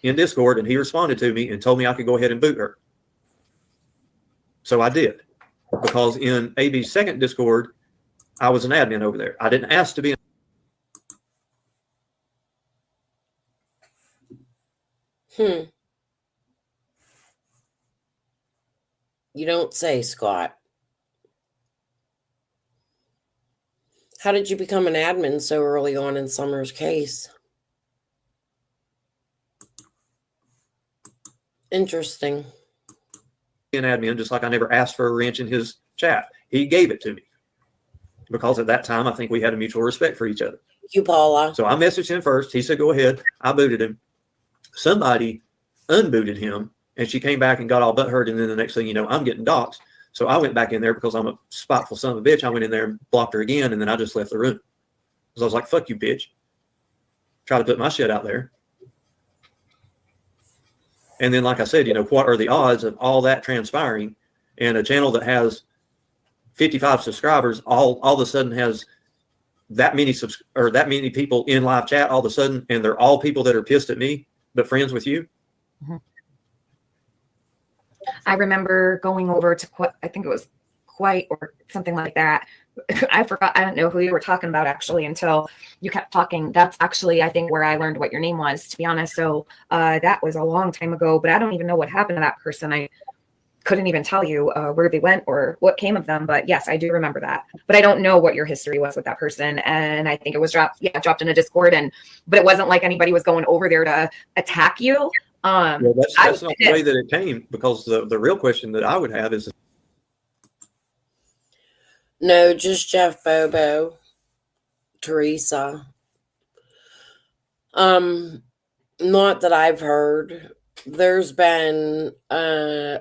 in Discord, and he responded to me and told me I could go ahead and boot her. So I did, because in AB's second Discord, I was an admin over there. I didn't ask to be. You don't say, Scott. How did you become an admin so early on in Summer's case? Interesting. An admin, just like I never asked for a wrench in his chat. He gave it to me because at that time I think we had a mutual respect for each other. You, Paula. So I messaged him first. He said, go ahead. I booted him. Somebody unbooted him, and she came back and got all butthurt. And then the next thing you know, I'm getting doxxed. So I went back in there because I'm a spiteful son of a bitch. I went in there and blocked her again, and then I just left the room because I was like, fuck you, bitch. Try to put my shit out there. And then, like I said, what are the odds of all that transpiring, and a channel that has 55 subscribers all of a sudden has that many people in live chat all of a sudden, and they're all people that are pissed at me but friends with you? I remember going over to I think it was Quite or something like that. I forgot. I don't know who you were talking about actually until you kept talking. That's actually, I think, where I learned what your name was, to be honest. So that was a long time ago, but I don't even know what happened to that person. I couldn't even tell you where they went or what came of them. But yes, I do remember that. But I don't know what your history was with that person. And I think it was dropped in a Discord. But it wasn't like anybody was going over there to attack you. Well, that's not the way that it came, because the real question that I would have is, No, just Jeff Bobo, Teresa. Not that I've heard. There's been a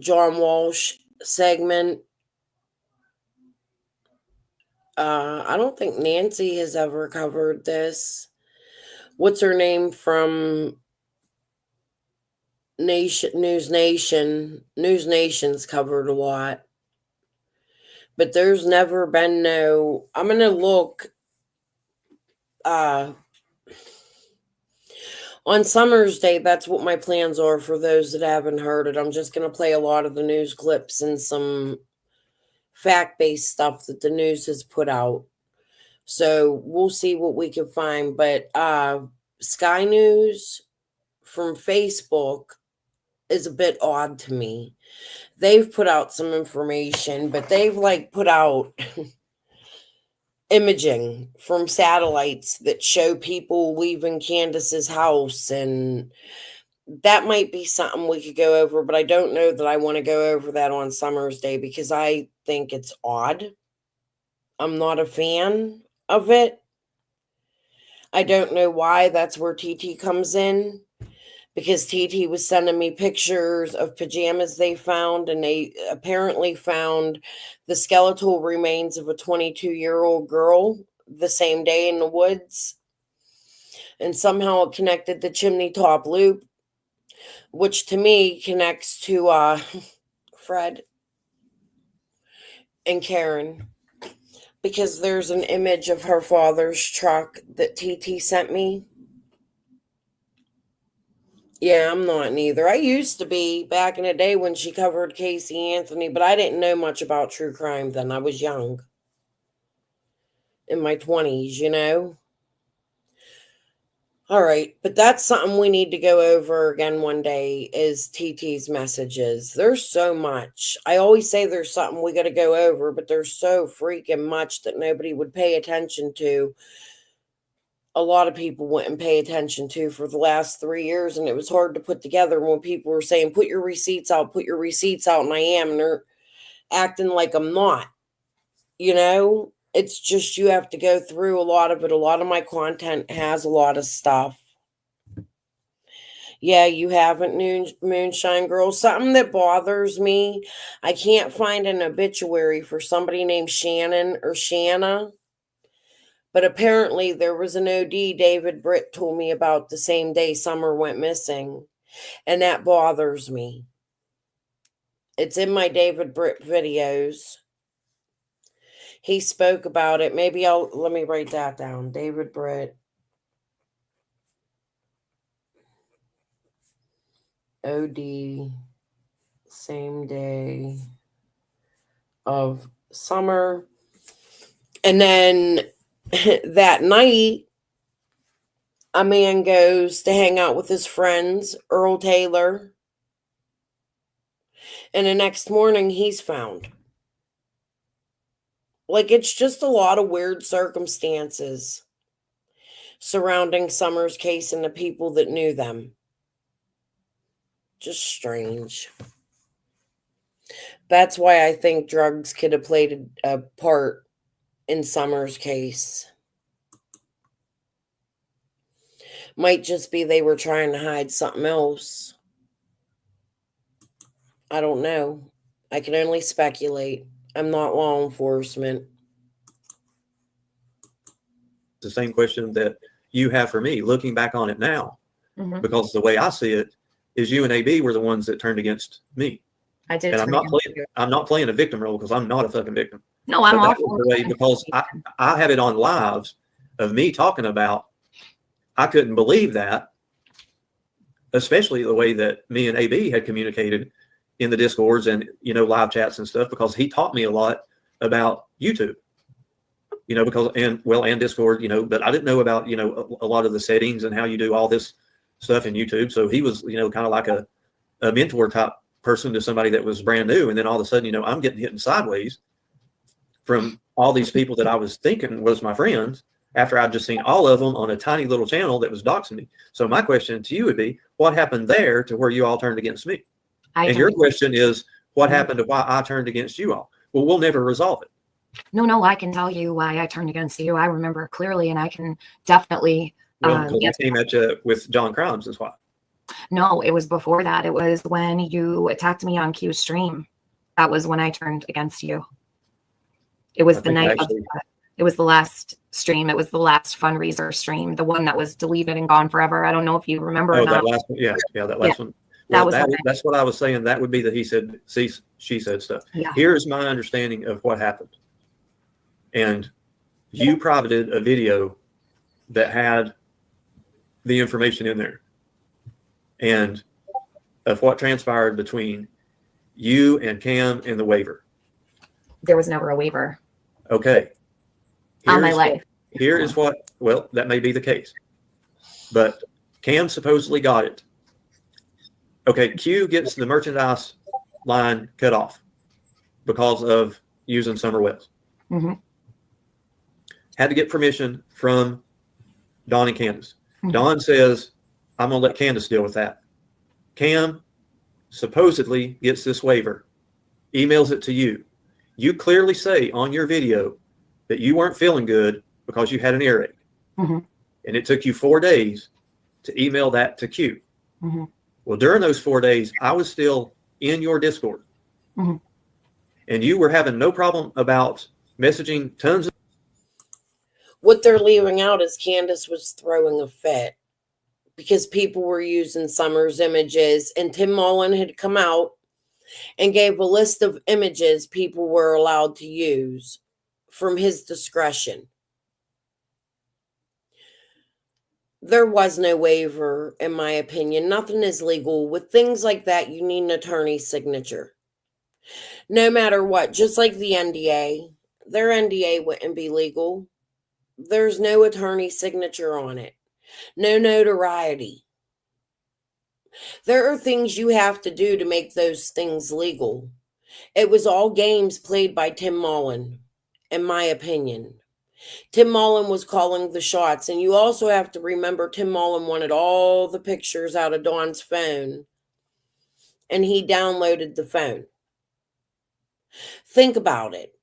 John Walsh segment. I don't think Nancy has ever covered this. What's her name from News Nation? News Nation's covered a lot. But there's never been no. I'm going to look on Summer's Day. That's what my plans are for those that haven't heard it. I'm just going to play a lot of the news clips and some fact-based stuff that the news has put out. So we'll see what we can find. But Sky News from Facebook is a bit odd to me. They've put out some information, but they've put out imaging from satellites that show people leaving Candace's house, and that might be something we could go over, but I don't know that I want to go over that on Summer's Day because I think it's odd. I'm not a fan of it. I don't know why. That's where TT comes in, because TT was sending me pictures of pajamas they found, and they apparently found the skeletal remains of a 22-year-old girl the same day in the woods. and somehow it connected the chimney top loop, which to me connects to Fred and Karen, because there's an image of her father's truck that TT sent me. Yeah, I'm not neither. I used to be back in the day when she covered Casey Anthony, but I didn't know much about true crime then. I was young, in my 20s, you know? All right, but that's something we need to go over again one day is TT's messages. There's so much. I always say there's something we got to go over, but there's so freaking much that nobody would pay attention to. A lot of people wouldn't pay attention to for the last 3 years, and it was hard to put together when people were saying, put your receipts out, and I am, and they're acting like I'm not. You know, it's just you have to go through a lot of it. A lot of my content has a lot of stuff. Yeah, you haven't, Moonshine Girl. Something that bothers me, I can't find an obituary for somebody named Shannon or Shanna. But apparently there was an OD David Britt told me about the same day Summer went missing. And that bothers me. It's in my David Britt videos. He spoke about it. Maybe let me write that down. David Britt. OD same day of Summer. And then that night, a man goes to hang out with his friends, Earl Taylor. And the next morning, he's found. Like, it's just a lot of weird circumstances surrounding Summer's case and the people that knew them. Just strange. That's why I think drugs could have played a part in Summer's case. Might just be they were trying to hide something else. I don't know. I can only speculate. I'm not law enforcement. The same question that you have for me, looking back on it now, because the way I see it is you and AB were the ones that turned against me. I did. And I'm not playing a victim role because I'm not a fucking victim. No, I'm But that all was the way, because I had it on lives of me talking about, I couldn't believe that, especially the way that me and AB had communicated in the Discords and, you know, live chats and stuff, because he taught me a lot about YouTube, you know, and Discord, you know, but I didn't know about, you know, a lot of the settings and how you do all this stuff in YouTube. So he was, you know, kind of like a mentor type person to somebody that was brand new. And then all of a sudden, you know, I'm getting hit sideways from all these people that I was thinking was my friends after I'd just seen all of them on a tiny little channel that was doxing me. So my question to you would be, what happened there to where you all turned against me? And your question is, what happened to why I turned against you all? Well, we'll never resolve it. No, I can tell you why I turned against you. I remember clearly, and I can definitely. Because we came at you with John Crimes, is why. No, it was before that. It was when you attacked me on Q's stream. That was when I turned against you. It was the night it was the last stream. It was the last fundraiser stream, the one that was deleted and gone forever. I don't know if you remember. Oh, that last one. Yeah, that last one. Well, that's what I was saying. That would be the he said, she said stuff. Yeah. Here's my understanding of what happened. And you profited a video that had the information in there and of what transpired between you and Cam and the waiver. There was never a waiver. Okay. On my life. Here is what, well, that may be the case, but Cam supposedly got it. Okay, Q gets the merchandise line cut off because of using Summer Wells. Had to get permission from Dawn and Candace. Dawn says, I'm going to let Candace deal with that. Cam supposedly gets this waiver, emails it to you. You clearly say on your video that you weren't feeling good because you had an earache. And it took you 4 days to email that to Q. Well, during those 4 days, I was still in your Discord. And you were having no problem about messaging tons of. What they're leaving out is Candace was throwing a fit because people were using Summer's images, and Tim Mullen had come out and gave a list of images people were allowed to use from his discretion. There was no waiver, in my opinion. Nothing is legal. With things like that, you need an attorney's signature. No matter what, just like the NDA, their NDA wouldn't be legal. There's no attorney signature on it, no notoriety. There are things you have to do to make those things legal. It was all games played by Tim Mullen, in my opinion. Tim Mullen was calling the shots, and you also have to remember Tim Mullen wanted all the pictures out of Dawn's phone, and he downloaded the phone. Think about it.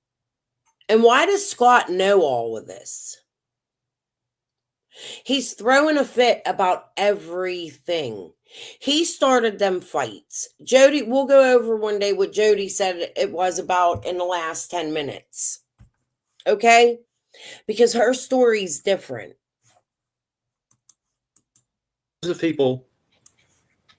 And why does Scott know all of this? He's throwing a fit about everything. He started them fights. Jody, we'll go over one day what Jody said it was about in the last 10 minutes. Okay? Because her story's different. Of people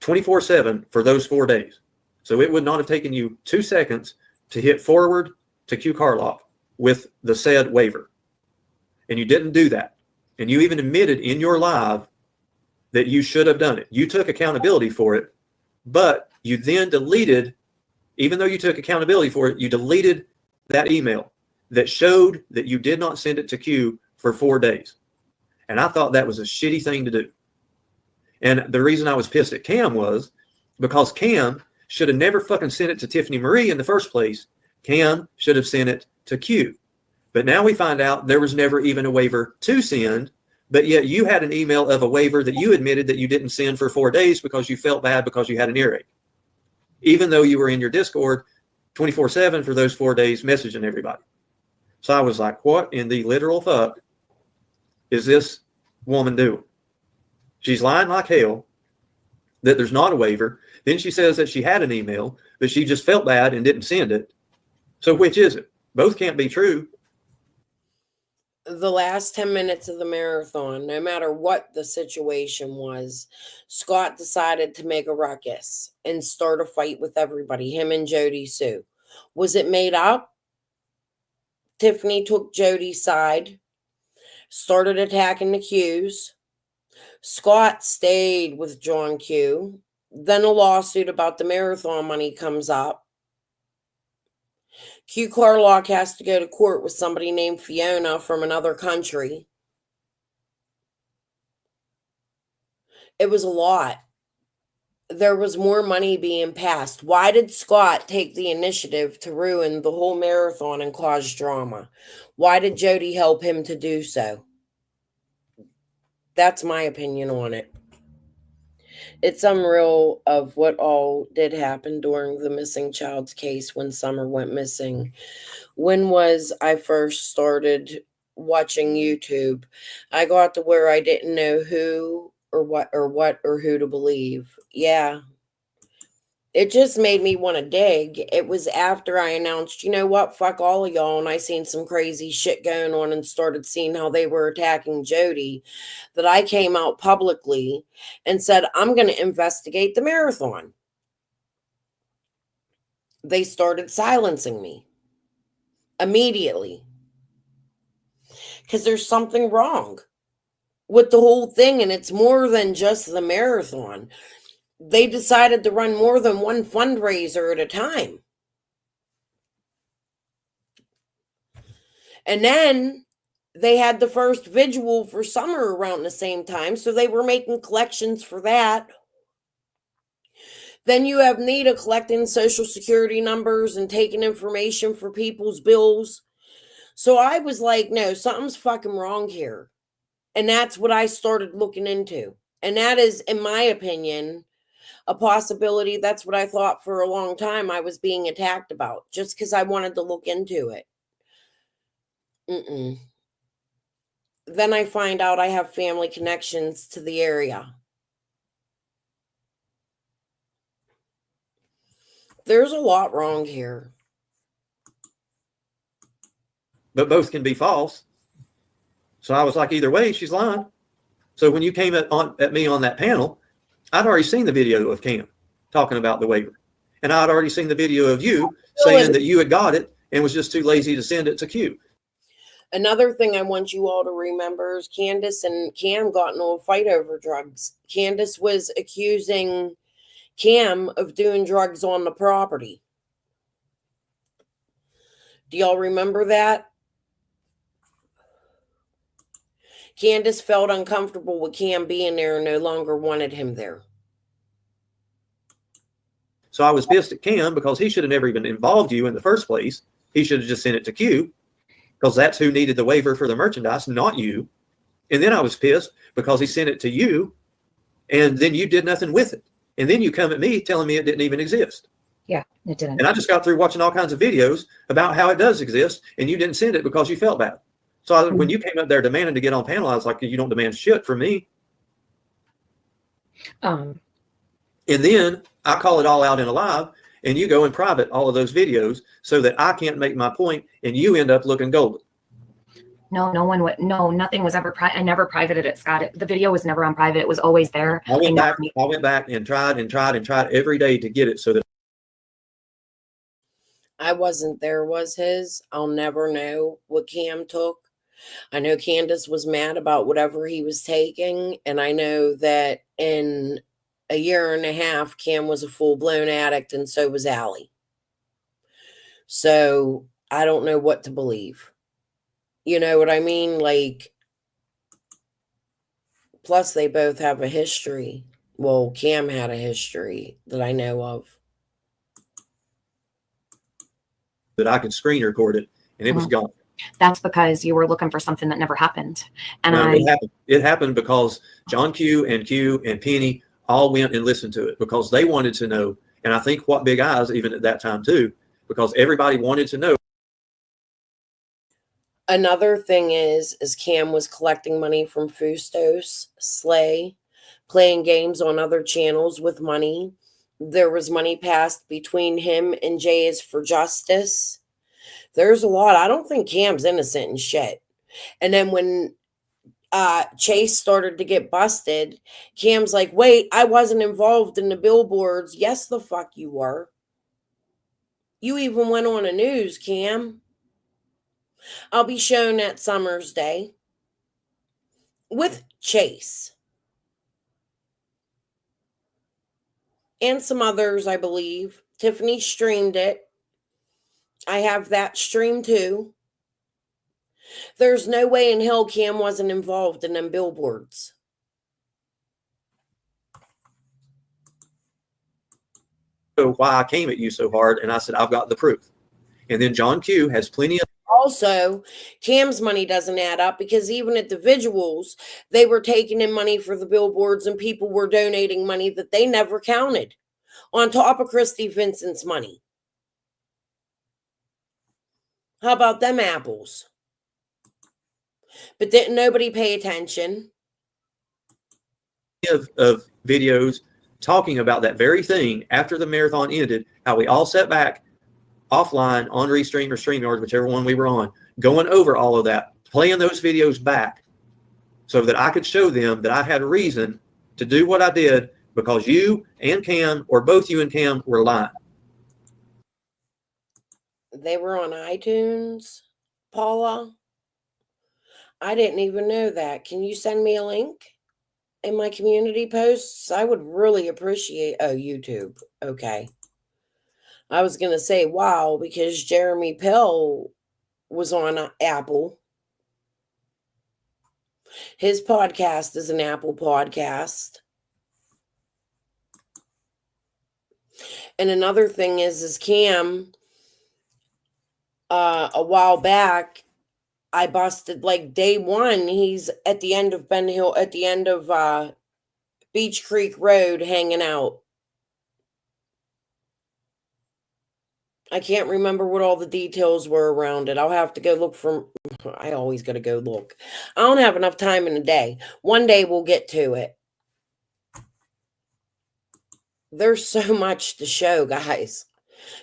24/7 for those 4 days. So it would not have taken you 2 seconds to hit forward to Q Carlock with the said waiver. And you didn't do that. And you even admitted in your live that you should have done it. You took accountability for it, but you then deleted, even though you took accountability for it, you deleted that email that showed that you did not send it to Q for 4 days. And I thought that was a shitty thing to do. And the reason I was pissed at Cam was because Cam should have never fucking sent it to Tiffany Marie in the first place. Cam should have sent it to Q. But now we find out there was never even a waiver to send, but yet you had an email of a waiver that you admitted that you didn't send for 4 days because you felt bad because you had an earache, even though you were in your Discord 24/7 for those 4 days messaging everybody. So I was like, what in the literal fuck is this woman doing? She's lying like hell that there's not a waiver. Then she says that she had an email, but she just felt bad and didn't send it. So which is it? Both can't be true. The last 10 minutes of the marathon, no matter what the situation was, Scott decided to make a ruckus and start a fight with everybody, him and Jody Sue. Was it made up? Tiffany took Jody's side, started attacking the Qs. Scott stayed with John Q. Then a lawsuit about the marathon money comes up. Q Carlock has to go to court with somebody named Fiona from another country. It was a lot. There was more money being passed. Why did Scott take the initiative to ruin the whole marathon and cause drama? Why did Jody help him to do so? That's my opinion on it. It's unreal of what all did happen during the missing child's case when Summer went missing. When was I first started watching YouTube? I got to where I didn't know who or what or who to believe. Yeah. It just made me want to dig. It was after I announced, you know what, fuck all of y'all, and I seen some crazy shit going on and started seeing how they were attacking Jody, that I came out publicly and said, I'm going to investigate the marathon. They started silencing me immediately because there's something wrong with the whole thing, and it's more than just the marathon. They decided to run more than one fundraiser at a time. And then they had the first vigil for Summer around the same time, so they were making collections for that. Then you have Nita collecting social security numbers and taking information for people's bills. So I was like, no, something's fucking wrong here. And that's what I started looking into. And that is, in my opinion, a possibility. That's what I thought for a long time I was being attacked about, just because I wanted to look into it. Then I find out I have family connections to the area. There's a lot wrong here. But both can be false. So I was like, either way, she's lying. So when you came at me on that panel, I'd already seen the video of Cam talking about the waiver. And I'd already seen the video of you saying that you had got it and was just too lazy to send it to Q. Another thing I want you all to remember is Candace and Cam got into a fight over drugs. Candace was accusing Cam of doing drugs on the property. Do y'all remember that? Candace felt uncomfortable with Cam being there and no longer wanted him there. So I was pissed at Cam because he should have never even involved you in the first place. He should have just sent it to Q because that's who needed the waiver for the merchandise, not you. And then I was pissed because he sent it to you and then you did nothing with it. And then you come at me telling me it didn't even exist. Yeah, it didn't. And I just got through watching all kinds of videos about how it does exist and you didn't send it because you felt bad. So when you came up there demanding to get on panel, I was like, you don't demand shit from me. And then I call it all out in a live and you go in private all of those videos so that I can't make my point and you end up looking golden. No, nothing was ever private. I never privated it, Scott. The video was never on private. It was always there. I went back and tried every day to get it so that I wasn't there, was his. I'll never know what Cam took. I know Candace was mad about whatever he was taking. And I know that in a year and a half, Cam was a full-blown addict and so was Allie. So I don't know what to believe. You know what I mean? Like, plus they both have a history. Well, Cam had a history that I know of. that I could screen record it and it was gone. That's because you were looking for something that never happened. And No, it happened because John Q and Penny all went and listened to it because they wanted to know. And I think what Big Eyes, even at that time too, because everybody wanted to know. Another thing is Cam was collecting money from Fustos, Slay, playing games on other channels with money. There was money passed between him and Jay is for Justice. There's a lot. I don't think Cam's innocent and shit. And then when Chase started to get busted, Cam's like, wait, I wasn't involved in the billboards. Yes, the fuck you were. You even went on the news, Cam. I'll be shown at Summer's Day with Chase. And some others, I believe. Tiffany streamed it. I have that stream too. There's no way in hell Cam wasn't involved in them billboards. So why I came at you so hard, and I said, I've got the proof. And then John Q has plenty of. Also, Cam's money doesn't add up because even at the visuals, they were taking in money for the billboards and people were donating money that they never counted on top of Christy Vincent's money. How about them apples? But didn't nobody pay attention? Of videos talking about that very thing after the marathon ended, how we all sat back offline on Restream or StreamYard, whichever one we were on, going over all of that, playing those videos back so that I could show them that I had a reason to do what I did because you and Cam, or both you and Cam, were lying. They were on iTunes, Paula. I didn't even know that. Can you send me a link in my community posts? I would really appreciate. Oh, YouTube. Okay. I was going to say, wow, because Jeremy Pill was on Apple. His podcast is an Apple podcast. And another thing is Cam, a while back, I busted like day one. He's at the end of Ben Hill, at the end of Beach Creek Road hanging out. I can't remember what all the details were around it. I'll have to go look for. I always got to go look. I don't have enough time in a day. One day we'll get to it. There's so much to show, guys.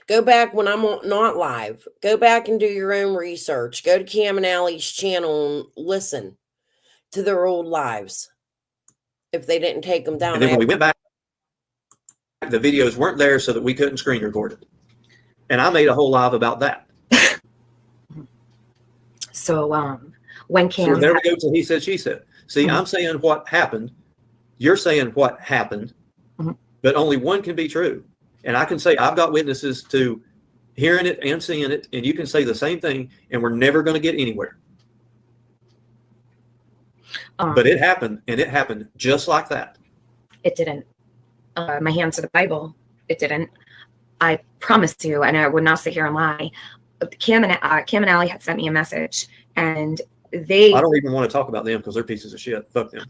Go back when I'm not live. Go back and do your own research. Go to Cam and Allie's channel and listen. to their old lives if they didn't take them down. And then when we went back, the videos weren't there so that we couldn't screen record it. And I made a whole live about that. So when So Cam, there we go to he said, she said. See, I'm saying what happened. You're saying what happened, but only one can be true. And I can say I've got witnesses to hearing it and seeing it, and you can say the same thing, and we're never going to get anywhere. But it happened, and it happened just like that. it didn't. My hands to the Bible, it didn't. I promise you, and I would not sit here and lie. Kim and Allie had sent me a message, and they. I don't even want to talk about them because they're pieces of shit. Fuck them.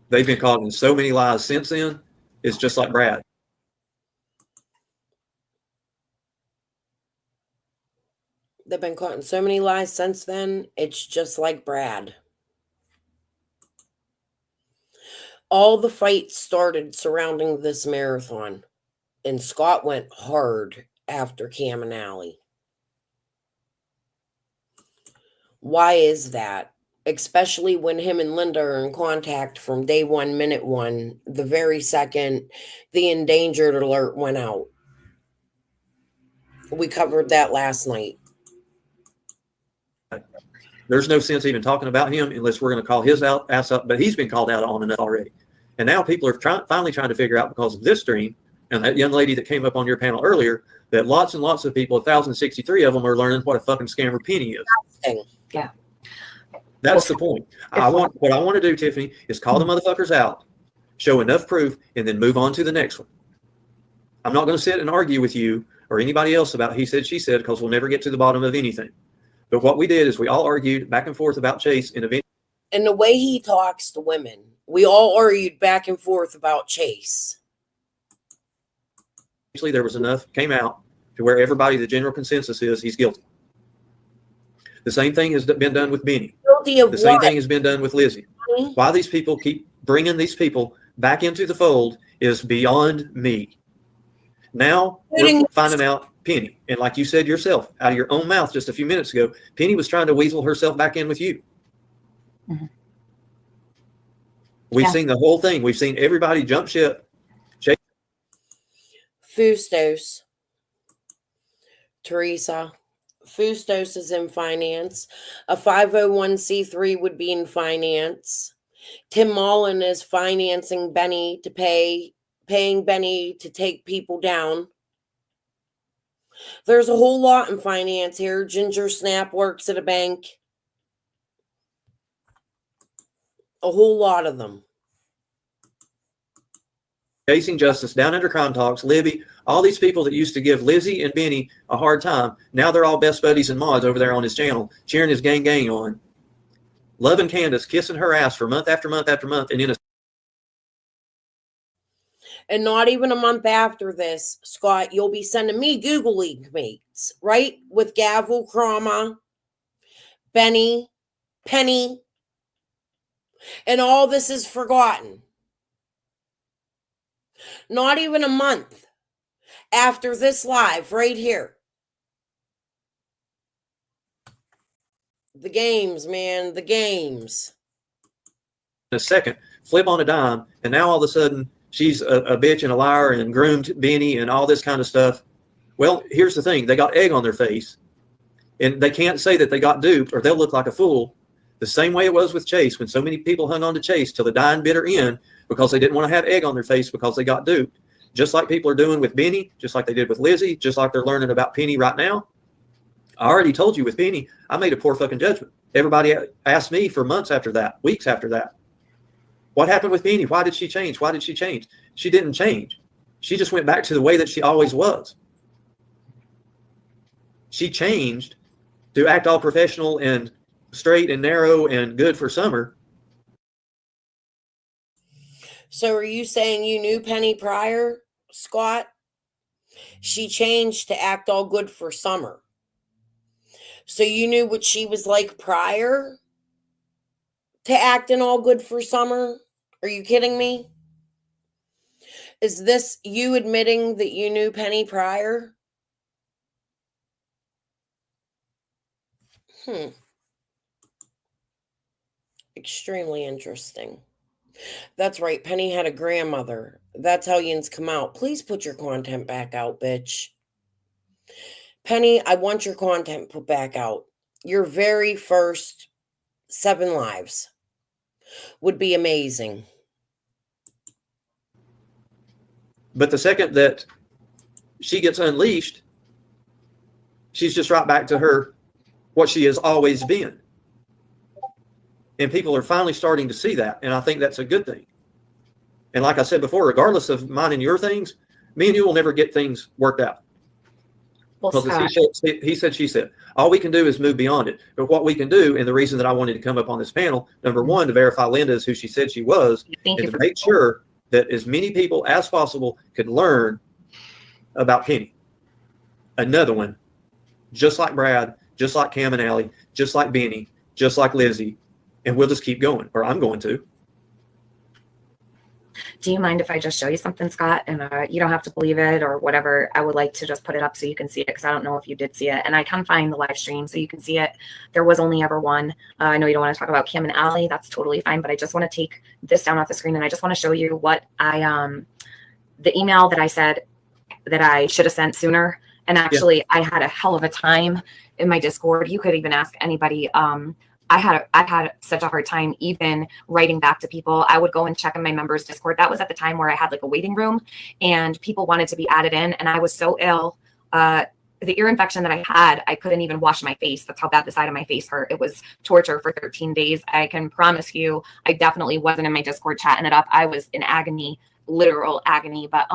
They've been caught in so many lies since then. It's just like Brad. They've been caught in so many lies since then. It's just like Brad. All the fights started surrounding this marathon, and Scott went hard after Cam and Allie. Why is that? Especially when him and Linda are in contact from day one, minute one, the very second the endangered alert went out. We covered that last night. There's no sense even talking about him unless we're going to call his ass up, but he's been called out on enough already. And now people are finally trying to figure out, because of this stream and that young lady that came up on your panel earlier, that lots and lots of people, 1,063 of them, are learning what a fucking scammer Penny is. Yeah. That's the point. What I want to do, Tiffany, is call the motherfuckers out, show enough proof, and then move on to the next one. I'm not going to sit and argue with you or anybody else about he said, she said, because we'll never get to the bottom of anything. But what we did is we all argued back and forth about Chase, and eventually. And the way he talks to women, we all argued back and forth about Chase. There was enough came out to where everybody, the general consensus is he's guilty. The same thing has been done with Benny. Guilty of the same what? thing has been done with Lizzie. Why these people keep bringing these people back into the fold is beyond me. Now we're finding out Penny. And like you said yourself, out of your own mouth just a few minutes ago, Penny was trying to weasel herself back in with you. We've seen the whole thing. We've seen everybody jump ship. Fustos. Teresa. Fustos is in finance. A 501c3 would be in finance. Tim Mullen is financing Benny to paying Benny to take people down. There's a whole lot in finance here. Ginger Snap works at a bank. A whole lot of them. Chasing Justice, Down Under Crime Talks, Libby, all these people that used to give Lizzie and Benny a hard time, now they're all best buddies and mods over there on his channel, cheering his gang on. Loving Candace, kissing her ass for month after month after month, and in a. And not even a month after this, Scott, you'll be sending me Google League mates, right? With Gavel, Krama, Benny, Penny, and all this is forgotten. Not even a month after this live right here. The games, man, the games. In a second, flip on a dime, and now all of a sudden she's a bitch and a liar and groomed Benny and all this kind of stuff. Well, here's the thing. They got egg on their face, and they can't say that they got duped or they'll look like a fool. The same way it was with Chase, when so many people hung on to Chase till the dying bitter end because they didn't want to have egg on their face because they got duped. Just like people are doing with Benny, just like they did with Lizzie, just like they're learning about Penny right now. I already told you with Penny, I made a poor fucking judgment. Everybody asked me for months after that, weeks after that. What happened with Penny? Why did she change? Why did she change? She didn't change. She just went back to the way that she always was. She changed to act all professional and straight and narrow and good for Summer. So are you saying you knew Penny prior, Scott? She changed to act all good for Summer. So you knew what she was like prior to acting all good for Summer? Are you kidding me? Is this you admitting that you knew Penny prior? Extremely interesting. That's right. Penny had a grandmother. That's how yins come out. Please put your content back out, bitch. Penny, I want your content put back out. Your very first 7 lives would be amazing. But the second that she gets unleashed, she's just right back to her, what she has always been. And people are finally starting to see that. And I think that's a good thing. And like I said before, regardless of mine and your things, me and you will never get things worked out. Well, Because Scott, he said, she said, all we can do is move beyond it. But what we can do, and the reason that I wanted to come up on this panel, number one, to verify Linda is who she said she was, thank and you to for make sure that as many people as possible could learn about Penny. Another one, just like Brad, just like Cam and Allie, just like Benny, just like Lizzie, and we'll just keep going, or I'm going to. Do you mind if I just show you something, Scott? And you don't have to believe it or whatever. I would like to just put it up so you can see it, because I don't know if you did see it. And I can find the live stream so you can see it. There was only ever one. I know you don't want to talk about Kim and Allie. That's totally fine. But I just want to take this down off the screen, and I just want to show you what the email that I said that I should have sent sooner. And actually, I had a hell of a time in my Discord. You could even ask anybody. I've had such a hard time even writing back to people. I would go and check in my members' Discord. That was at the time where I had like a waiting room and people wanted to be added in. And I was so ill. The ear infection that I had, I couldn't even wash my face. That's how bad the side of my face hurt. It was torture for 13 days. I can promise you, I definitely wasn't in my Discord chatting it up. I was in agony, literal agony. But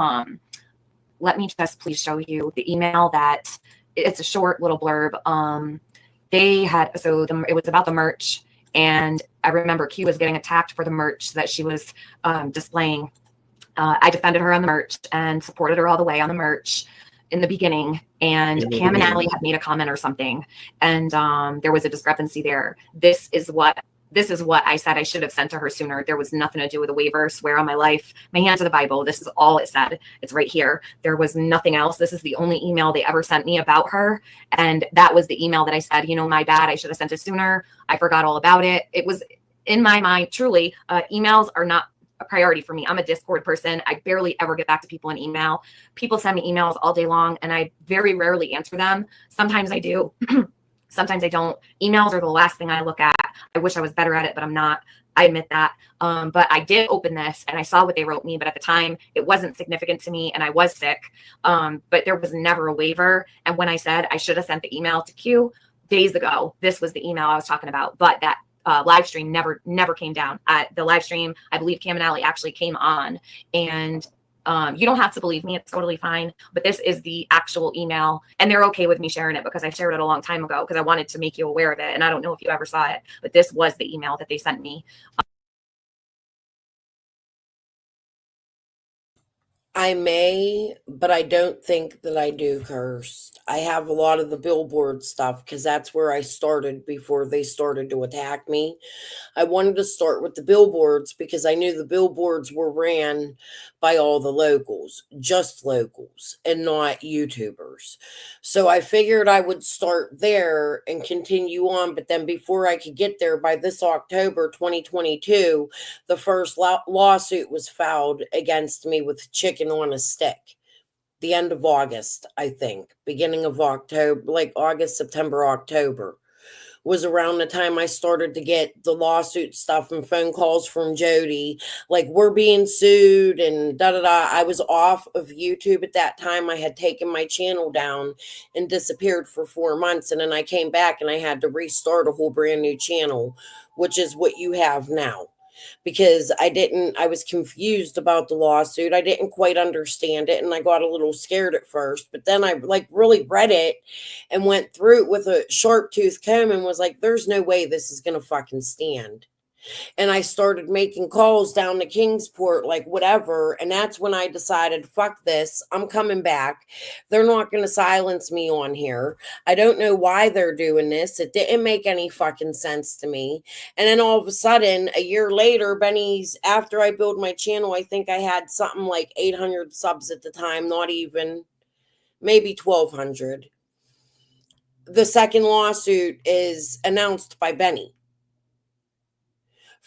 let me just please show you the email that it's a short little blurb. They had, it was about the merch, and I remember Q was getting attacked for the merch that she was displaying. I defended her on the merch and supported her all the way on the merch in the beginning, and Cam and Allie had made a comment or something, and there was a discrepancy there. This is what I said I should have sent to her sooner. There was nothing to do with a waiver. Swear on my life, my hand to the Bible. This is all it said. It's right here. There was nothing else. This is the only email they ever sent me about her. And that was the email that I said, my bad. I should have sent it sooner. I forgot all about it. It was in my mind, truly, emails are not a priority for me. I'm a Discord person. I barely ever get back to people in email. People send me emails all day long, and I very rarely answer them. Sometimes I do. Sometimes I don't. Emails are the last thing I look at. I wish I was better at it, but I'm not. I admit that. But I did open this and I saw what they wrote me, but at the time it wasn't significant to me and I was sick. But there was never a waiver. And when I said I should have sent the email to Q days ago, this was the email I was talking about. But that live stream never came down. The live stream, I believe Cam and Allie actually came on, and you don't have to believe me. It's totally fine. But this is the actual email, and they're okay with me sharing it because I shared it a long time ago because I wanted to make you aware of it. And I don't know if you ever saw it, but this was the email that they sent me. I may, but I don't think that I do, Cursed. I have a lot of the billboard stuff because that's where I started before they started to attack me. I wanted to start with the billboards because I knew the billboards were ran by all the locals, just locals, and not YouTubers. So I figured I would start there and continue on. But then before I could get there, by this October 2022, the first lawsuit was filed against me with chicken on a stick. The end of August, I think, beginning of October, like August, September, October was around the time I started to get the lawsuit stuff and phone calls from Jody, like we're being sued and da da da. I was off of YouTube at that time. I had taken my channel down and disappeared for 4 months, and then I came back and I had to restart a whole brand new channel, which is what you have now. Because I was confused about the lawsuit. I didn't quite understand it, and I got a little scared at first, but then I really read it and went through it with a sharp tooth comb and was like, there's no way this is going to fucking stand. And I started making calls down to Kingsport, like whatever. And that's when I decided, fuck this. I'm coming back. They're not going to silence me on here. I don't know why they're doing this. It didn't make any fucking sense to me. And then all of a sudden, a year later, after I built my channel, I think I had something like 800 subs at the time, not even, maybe 1,200. The second lawsuit is announced by Benny.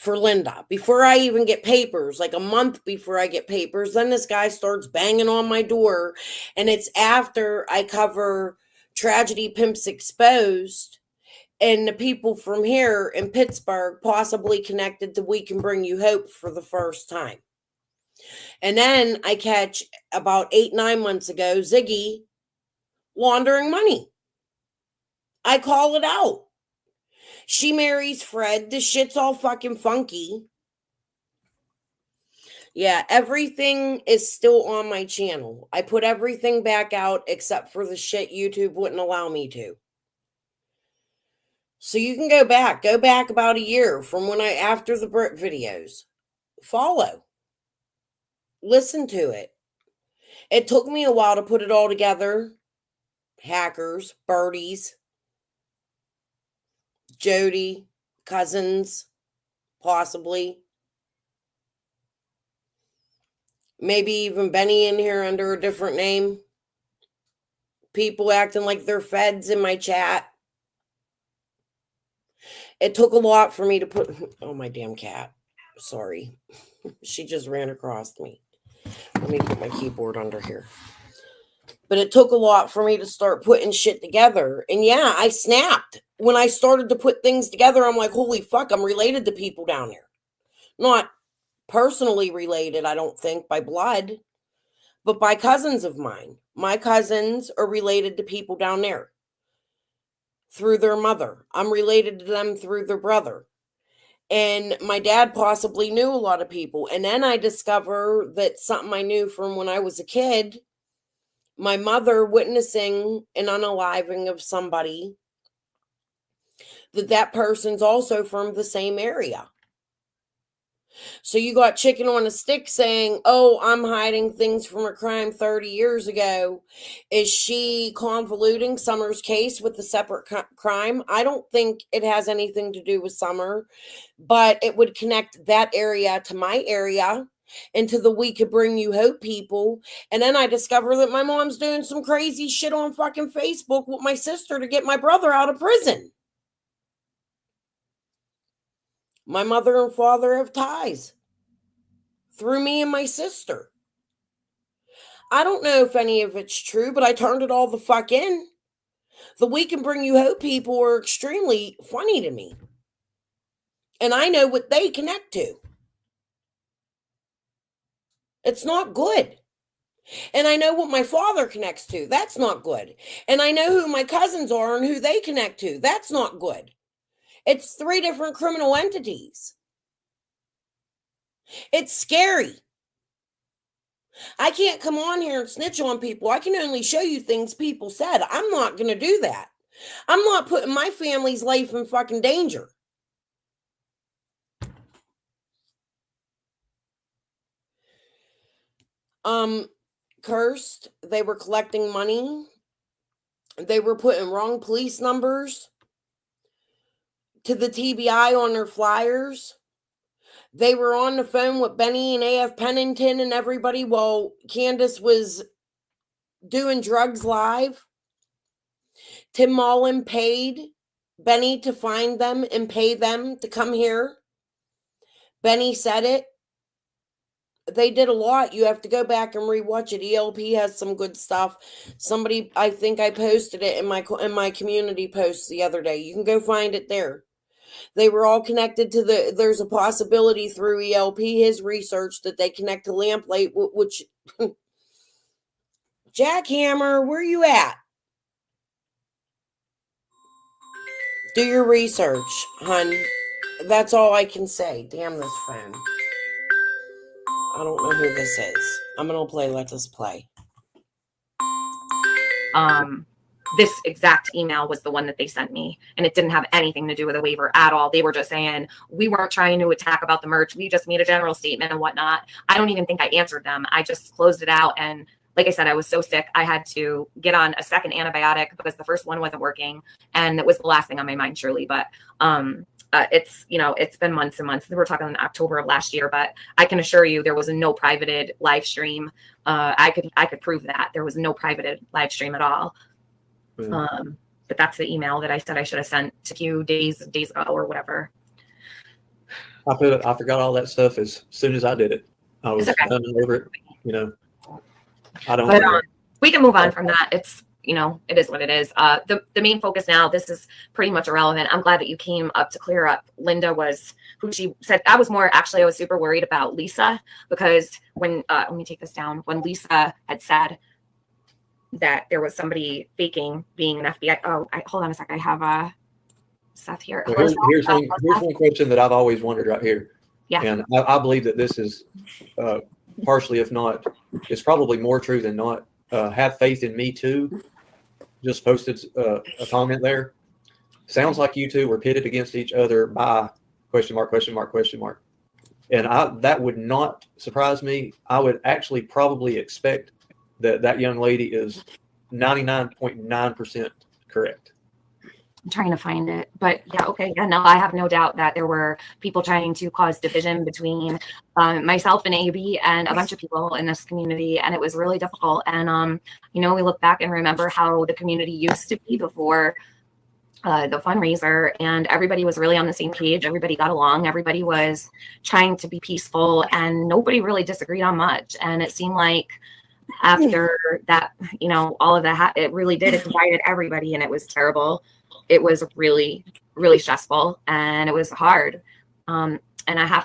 for Linda before I even get papers, like a month before I get papers. Then this guy starts banging on my door, and it's after I cover Tragedy Pimps Exposed, and the people from here in Pittsburgh possibly connected to We Can Bring You Hope for the first time. And then I catch about 8-9 months ago Ziggy laundering money. I call it out. She marries Fred. This shit's all fucking funky. Yeah, everything is still on my channel. I put everything back out except for the shit YouTube wouldn't allow me to. So you can go back about a year from when after the Brit videos. Follow. Listen to it. It took me a while to put it all together. Hackers, birdies, Jody, cousins, possibly. Maybe even Benny in here under a different name. People acting like they're feds in my chat. It took a lot for me to put... Oh, my damn cat. Sorry. She just ran across me. Let me put my keyboard under here. But it took a lot for me to start putting shit together. And yeah, I snapped. When I started to put things together, I'm like, holy fuck, I'm related to people down there. Not personally related, I don't think, by blood, but by cousins of mine. My cousins are related to people down there through their mother. I'm related to them through their brother. And my dad possibly knew a lot of people. And then I discover that something I knew from when I was a kid, my mother witnessing an unaliving of somebody, that person's also from the same area. So you got chicken on a stick saying, oh, I'm hiding things from a crime 30 years ago. Is she convoluting Summer's case with a separate crime? I don't think it has anything to do with Summer, but it would connect that area to my area and to the We Could Bring You Hope people. And then I discover that my mom's doing some crazy shit on fucking Facebook with my sister to get my brother out of prison. My mother and father have ties through me and my sister. I don't know if any of it's true, but I turned it all the fuck in. The We Can Bring You Hope people are extremely funny to me. And I know what they connect to. It's not good. And I know what my father connects to. That's not good. And I know who my cousins are and who they connect to. That's not good. It's 3 different criminal entities. It's scary. I can't come on here and snitch on people. I can only show you things people said. I'm not going to do that. I'm not putting my family's life in fucking danger. Cursed. They were collecting money. They were putting wrong police numbers to the TBI on their flyers. They were on the phone with Benny and AF Pennington and everybody while Candace was doing drugs live. Tim Mullen paid Benny to find them and pay them to come here. Benny said it. They did a lot. You have to go back and rewatch it. ELP has some good stuff. Somebody, I think I posted it in my community post the other day. You can go find it there. They were all connected to there's a possibility through ELP, his research, that they connect to Lamplight, which, Jackhammer, where you at? Do your research, hun. That's all I can say. Damn this phone. I don't know who this is. I'm going to play Let Us Play. This exact email was the one that they sent me, and it didn't have anything to do with a waiver at all. They were just saying, we weren't trying to attack about the merch. We just made a general statement and whatnot. I don't even think I answered them. I just closed it out. And like I said, I was so sick. I had to get on a second antibiotic because the first one wasn't working. And it was the last thing on my mind, surely. But it's been months and months. We're talking in October of last year, but I can assure you there was no privated live stream. I could prove that there was no privated live stream at all. But that's the email that I said I should have sent to you days ago or whatever. I forgot all that stuff as soon as I did it. I was It's okay. done and over it. You know, I don't. But we can move on from that. It's, you know, it is what it is. The main focus now, this is pretty much irrelevant. I'm glad that you came up to clear up. Linda was who she said. I was super worried about Lisa, because when, let me take this down. When Lisa had said that there was somebody faking being an FBI. Oh, hold on a sec. I have Seth here. Well, here's one question that I've always wondered right here. Yeah. And I believe that this is partially, if not, it's probably more true than not. Have faith in me too. Just posted a comment there. Sounds like you two were pitted against each other by question mark, question mark, question mark. And that would not surprise me. I would actually probably expect that young lady is 99.9% correct. I'm trying to find it, but yeah, okay, yeah, no, I have no doubt that there were people trying to cause division between myself and AB and a bunch of people in this community, and it was really difficult. And you know, we look back and remember how the community used to be before the fundraiser, and everybody was really on the same page. Everybody got along. Everybody was trying to be peaceful, and nobody really disagreed on much. And it seemed like after that, you know, all of that, it really did. It divided everybody, and it was terrible. It was really, really stressful, and it was hard. And I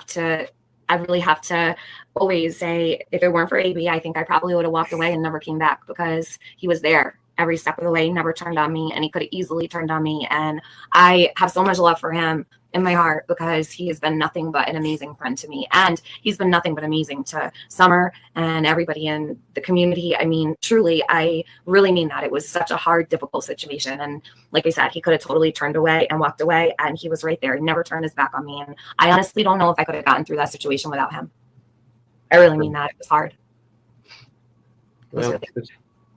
really have to always say, if it weren't for AB, I think I probably would have walked away and never came back, because he was there every step of the way, never turned on me, and he could have easily turned on me. And I have so much love for him in my heart, because he has been nothing but an amazing friend to me. And he's been nothing but amazing to Summer and everybody in the community. I mean, truly, I really mean that. It was such a hard, difficult situation. And like I said, he could have totally turned away and walked away, and he was right there. He never turned his back on me. And I honestly don't know if I could have gotten through that situation without him. I really mean that. It was hard. Well,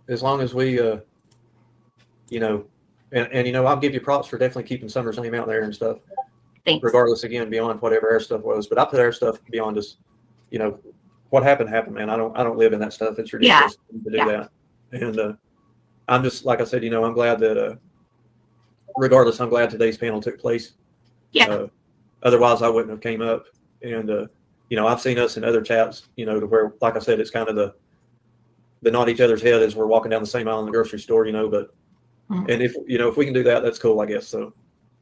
as long as we, you know, and you know, I'll give you props for definitely keeping Summer's name out there and stuff. Thanks. Regardless, again, beyond whatever our stuff was, but I put our stuff beyond just, you know, what happened, man. I don't live in that stuff. It's ridiculous to do that. And I'm just, like I said, you know, I'm glad that, regardless, I'm glad today's panel took place. Yeah. Otherwise, I wouldn't have came up. And you know, I've seen us in other chats, you know, to where, like I said, it's kind of the nod each other's head as we're walking down the same aisle in the grocery store, you know. But and if you know, if we can do that, that's cool, I guess. So.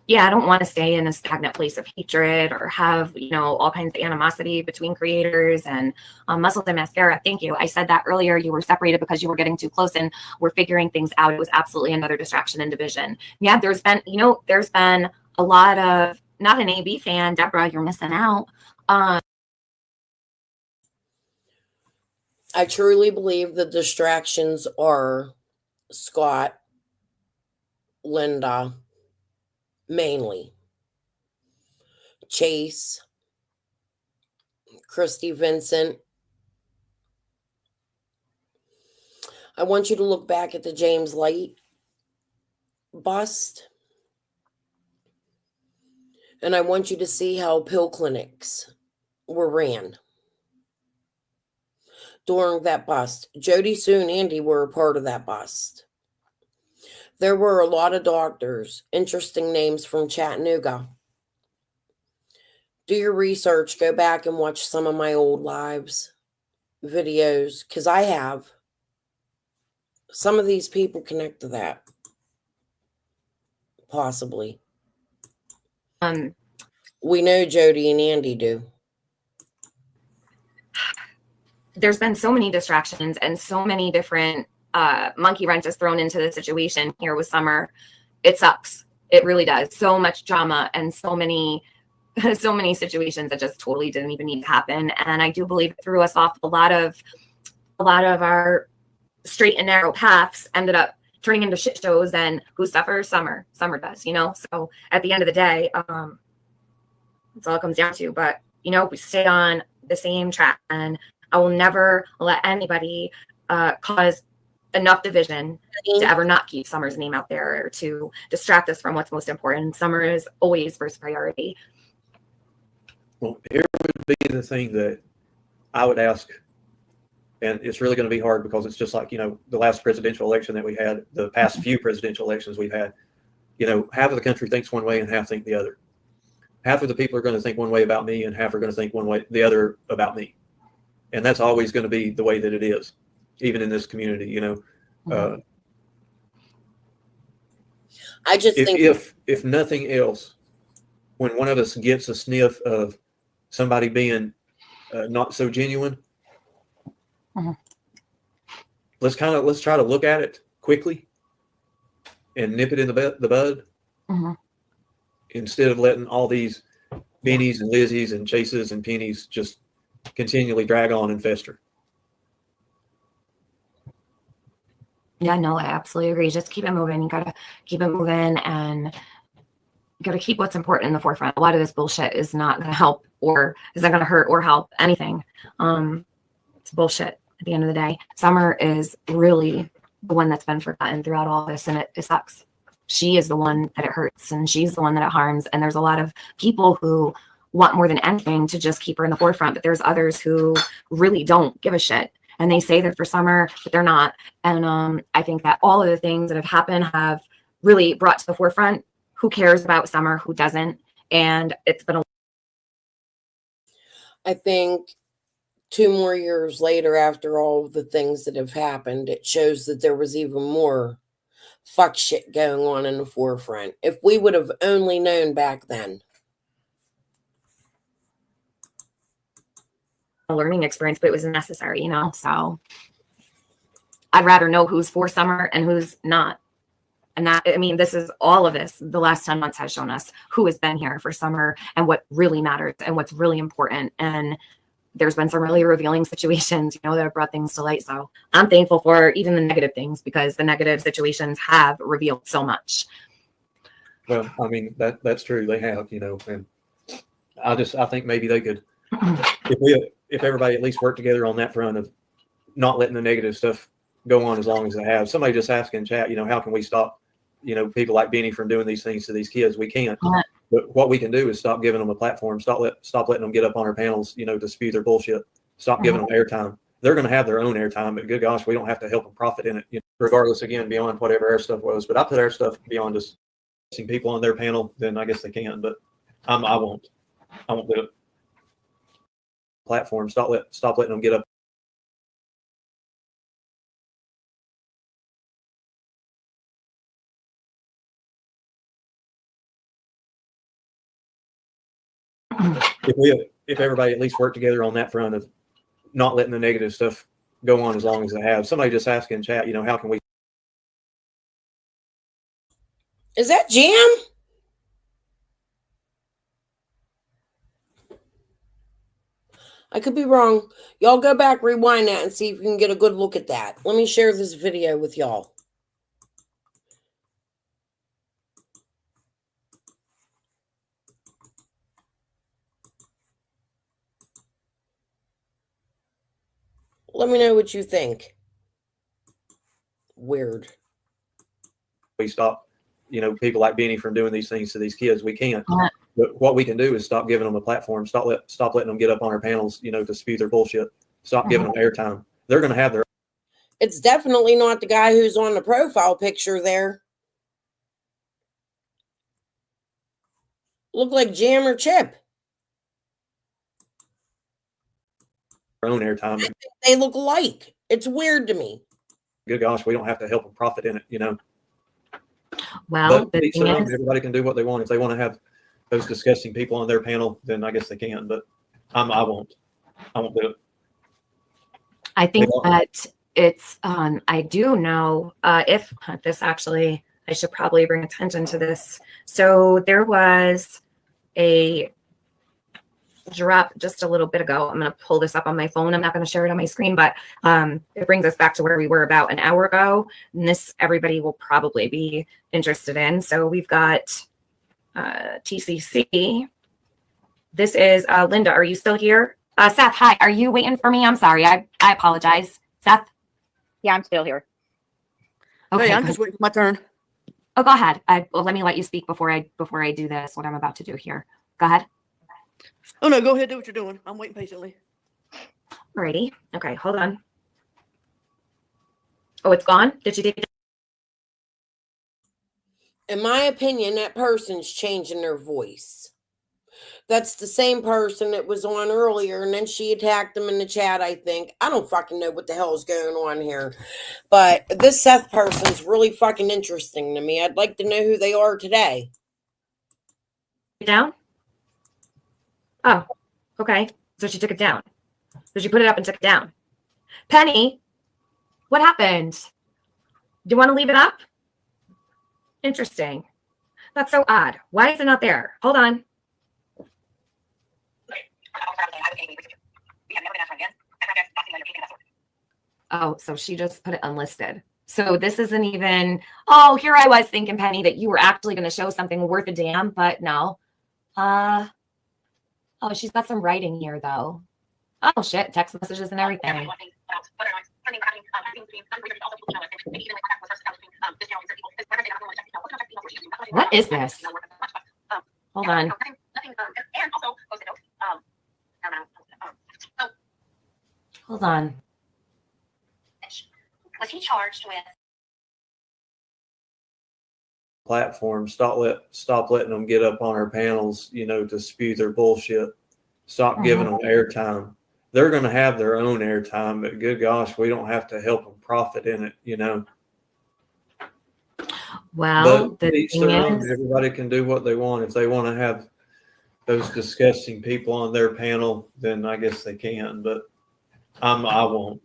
Yeah, I don't want to stay in a stagnant place of hatred or have, you know, all kinds of animosity between creators. And Muscles and Mascara, thank you. I said that earlier. You were separated because you were getting too close, and we're figuring things out. It was absolutely another distraction and division. Yeah, there's been a lot of, not an AB fan, Deborah, you're missing out. I truly believe the distractions are Scott, Linda, mainly Chase, Christy Vincent. I want you to look back at the James Light bust, and I want you to see how pill clinics were ran during that bust. Jody, Sue, and Andy were a part of that bust. There were a lot of doctors, interesting names from Chattanooga. Do your research, go back and watch some of my old lives, videos, because I have. Some of these people connect to that. Possibly. We know Jody and Andy do. There's been so many distractions and so many different monkey wrenches thrown into the situation here with Summer. It sucks. It really does. So much drama and so many situations that just totally didn't even need to happen. And I do believe it threw us off. A lot of our straight and narrow paths ended up turning into shit shows, and who suffers? Summer does, you know? So at the end of the day, that's all it comes down to. But, you know, we stay on the same track, and I will never let anybody cause enough division to ever not keep Summer's name out there or to distract us from what's most important. Summer is always first priority. Well, here would be the thing that I would ask, and it's really going to be hard because it's just like, you know, the last presidential election that we had, the past few presidential elections we've had, you know, half of the country thinks one way and half think the other. half of the people are going to think one way about me and half are going to think the other about me. And that's always going to be the way that it is, even in this community, you know. I just think If nothing else, when one of us gets a sniff of somebody being not so genuine, let's try to look at it quickly and nip it in the bud, instead of letting all these Bennies and Lizzies and Chases and Pennies just continually drag on and fester. Yeah, no, I absolutely agree. Just keep it moving. You gotta keep it moving, and you gotta keep what's important in the forefront. A lot of this bullshit is not gonna help, or is not gonna hurt or help anything. It's bullshit at the end of the day. Summer is really the one that's been forgotten throughout all this, and it sucks. She is the one that it hurts, and she's the one that it harms. And there's a lot of people who want more than anything to just keep her in the forefront, but there's others who really don't give a shit. And they say they're for Summer, but they're not. And I think that all of the things that have happened have really brought to the forefront who cares about Summer, who doesn't. And it's been I think 2 more years later, after all of the things that have happened, it shows that there was even more fuck shit going on in the forefront. If we would have only known back then. a learning experience, but it was necessary, you know? So I'd rather know who's for Summer and who's not. And that, I mean, this is all of this. The last 10 months has shown us who has been here for Summer and what really matters and what's really important. And there's been some really revealing situations, you know, that have brought things to light. So I'm thankful for even the negative things, because the negative situations have revealed so much. Well, I mean, that's true. They have, you know, and I think maybe they could, if everybody at least worked together on that front of not letting the negative stuff go on as long as they have. Somebody just asked in chat, you know, how can we stop, you know, people like Benny from doing these things to these kids? We can't. But what we can do is stop giving them a platform. Stop letting them get up on our panels, you know, to spew their bullshit. Stop giving them airtime. They're going to have their own airtime, but good gosh, we don't have to help them profit in it, you know, regardless, again, beyond whatever our stuff was. But I put our stuff beyond just seeing people on their panel, then I guess they can. But I won't do it. Platform. Stop letting them get up. If everybody at least worked together on that front of not letting the negative stuff go on as long as they have. Somebody just asked in chat, you know, how can we? Is that Jam? I could be wrong. Y'all go back, rewind that, and see if you can get a good look at that. Let me share this video with y'all. Let me know what you think. Weird. We stop, you know, people like Benny from doing these things to these kids. We can't. But what we can do is stop giving them a platform. Stop letting them get up on our panels, you know, to spew their bullshit. Stop giving them airtime. They're going to have their. It's definitely not the guy who's on the profile picture there. Look like Jam or Chip. Own airtime. They look alike. It's weird to me. Good gosh, we don't have to help them profit in it, you know. Well, but everybody can do what they want. If they want to have those disgusting people on their panel, then I guess they can. But I won't do it. I think that it's I do know if this actually, I should probably bring attention to this. So there was a drop just a little bit ago. I'm going to pull this up on my phone. I'm not going to share it on my screen, but it brings us back to where we were about an hour ago. And this everybody will probably be interested in. So we've got TCC. This is Linda. Are you still here? Seth, hi. Are you waiting for me? I'm sorry. I apologize. Seth? Yeah, I'm still here. Okay, I'm just waiting for my turn. Oh, go ahead. Well, let me let you speak before I do this, what I'm about to do here. Go ahead. Oh, no, go ahead. Do what you're doing. I'm waiting patiently. Alrighty. Okay, hold on. Oh, it's gone? Did you take it? In my opinion, that person's changing their voice. That's the same person that was on earlier, and then she attacked him in the chat, I think. I don't fucking know what the hell is going on here. But this Seth person's really fucking interesting to me. I'd like to know who they are today. Down? Oh, okay. So she took it down. So she put it up and took it down. Penny, what happened? Do you want to leave it up? Interesting. That's so odd. Why is it not there? Hold on. Oh, so she just put it unlisted. So this isn't even, oh, here I was thinking, Penny, that you were actually going to show something worth a damn, but no. Oh, she's got some writing here, though. Oh, shit, text messages and everything. What is this? Hold on. Hold on. Was he charged with? Platform, stop letting them get up on our panels, to spew their bullshit. Stop giving them airtime. They're going to have their own airtime, but good gosh, we don't have to help them profit in it. Well, But the each thing their own. is, Everybody can do what they want. If they want to have those disgusting people on their panel, then I guess they can. But I won't.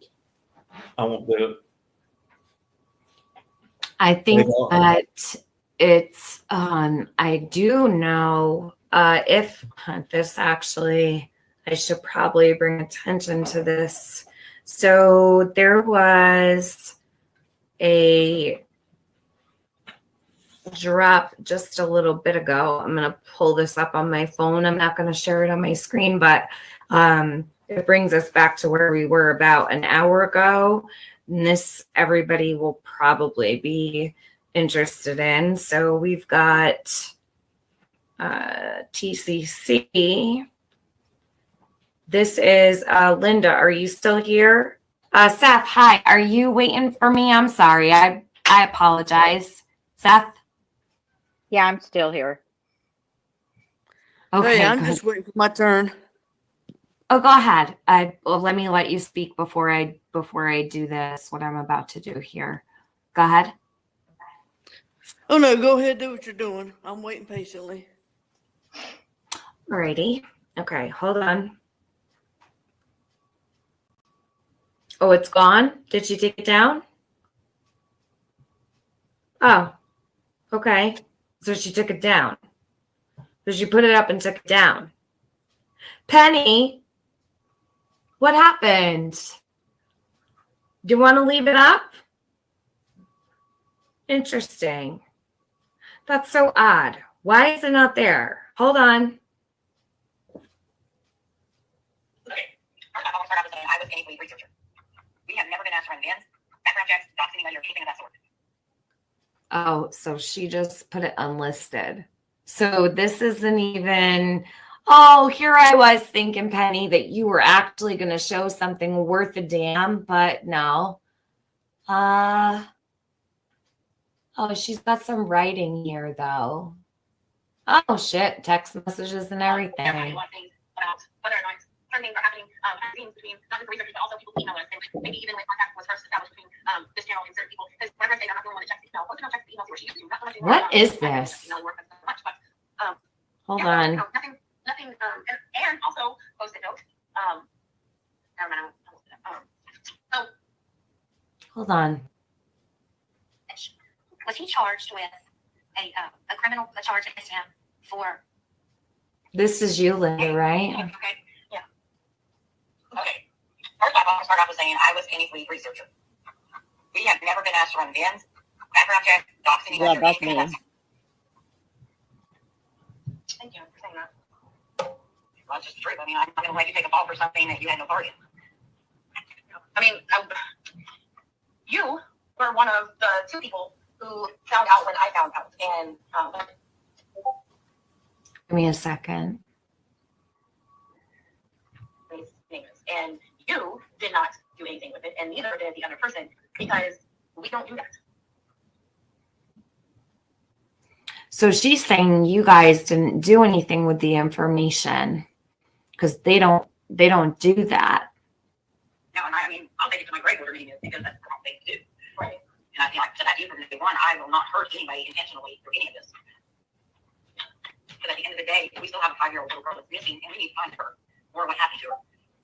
I won't do it. I think that it's I do know if this actually, I should probably bring attention to this. So there was a drop just a little bit ago. I'm going to pull this up on my phone. I'm not going to share it on my screen, but it brings us back to where we were about an hour ago. And this everybody will probably be interested in. So we've got TCC. This is Linda. Are you still here? Seth, hi. Are you waiting for me? I'm sorry. I apologize. Seth? Yeah, I'm still here. Okay, Hey, I'm good. just waiting for my turn. Oh, go ahead. Let me let you speak before I do this, what I'm about to do here. Go ahead. Oh no, go ahead, do what you're doing. I'm waiting patiently. Alrighty. Okay, hold on. Oh, it's gone? Did she take it down? Oh, okay. So she took it down. So she put it up and took it down. Penny, what happened? Do you want to leave it up? Interesting. That's so odd. Why is it not there? Hold on. Okay. First off, I'll start out with saying I was a police researcher. We have never been asked to run bans, background checks, dox anybody, or anything of that sort. Oh, so she just put it unlisted. So this isn't even, oh, here I was thinking, Penny, that you were actually going to show something worth a damn, but no. Oh, she's got some writing here, though. Oh, shit, text messages and everything. Everybody wants things about whether or not certain things are happening behind the scenes between not just researchers, but also people who email us, and maybe even when contact was first established between this channel and certain people. Because whenever I say I'm not the one that checks the email, most of them checks the emails where she used to. Not so much anymore. What is I don't this? check the email work so much, but Hold yeah, on. no, nothing. And also post-it note. Never mind. Hold on. Was he charged with a criminal charge against him for? This is you, Linda, right? Okay. Yeah. Okay. First off, I'll start off with saying I was a police researcher. We have never been asked to run bans, background check, dox anybody. Yeah, that's me. Thank you for saying that. Well, it's just the truth. I mean, I'm not going to let you take a fall for something that you had no part in. I mean, you were one of the two people who found out when I found out. And Give me a second. and you did not do anything with it, and neither did the other person, because we don't do that. So she's saying you guys didn't do anything with the information because they don't do that. No, and I mean, I'll take it to my grave order meeting because that's the wrong thing to do. Right. And I feel like to that from day one, I will not hurt anybody intentionally through any of this. Because at the end of the day, we still have a 5-year-old little girl that's missing, and we need to find her or what happened to her.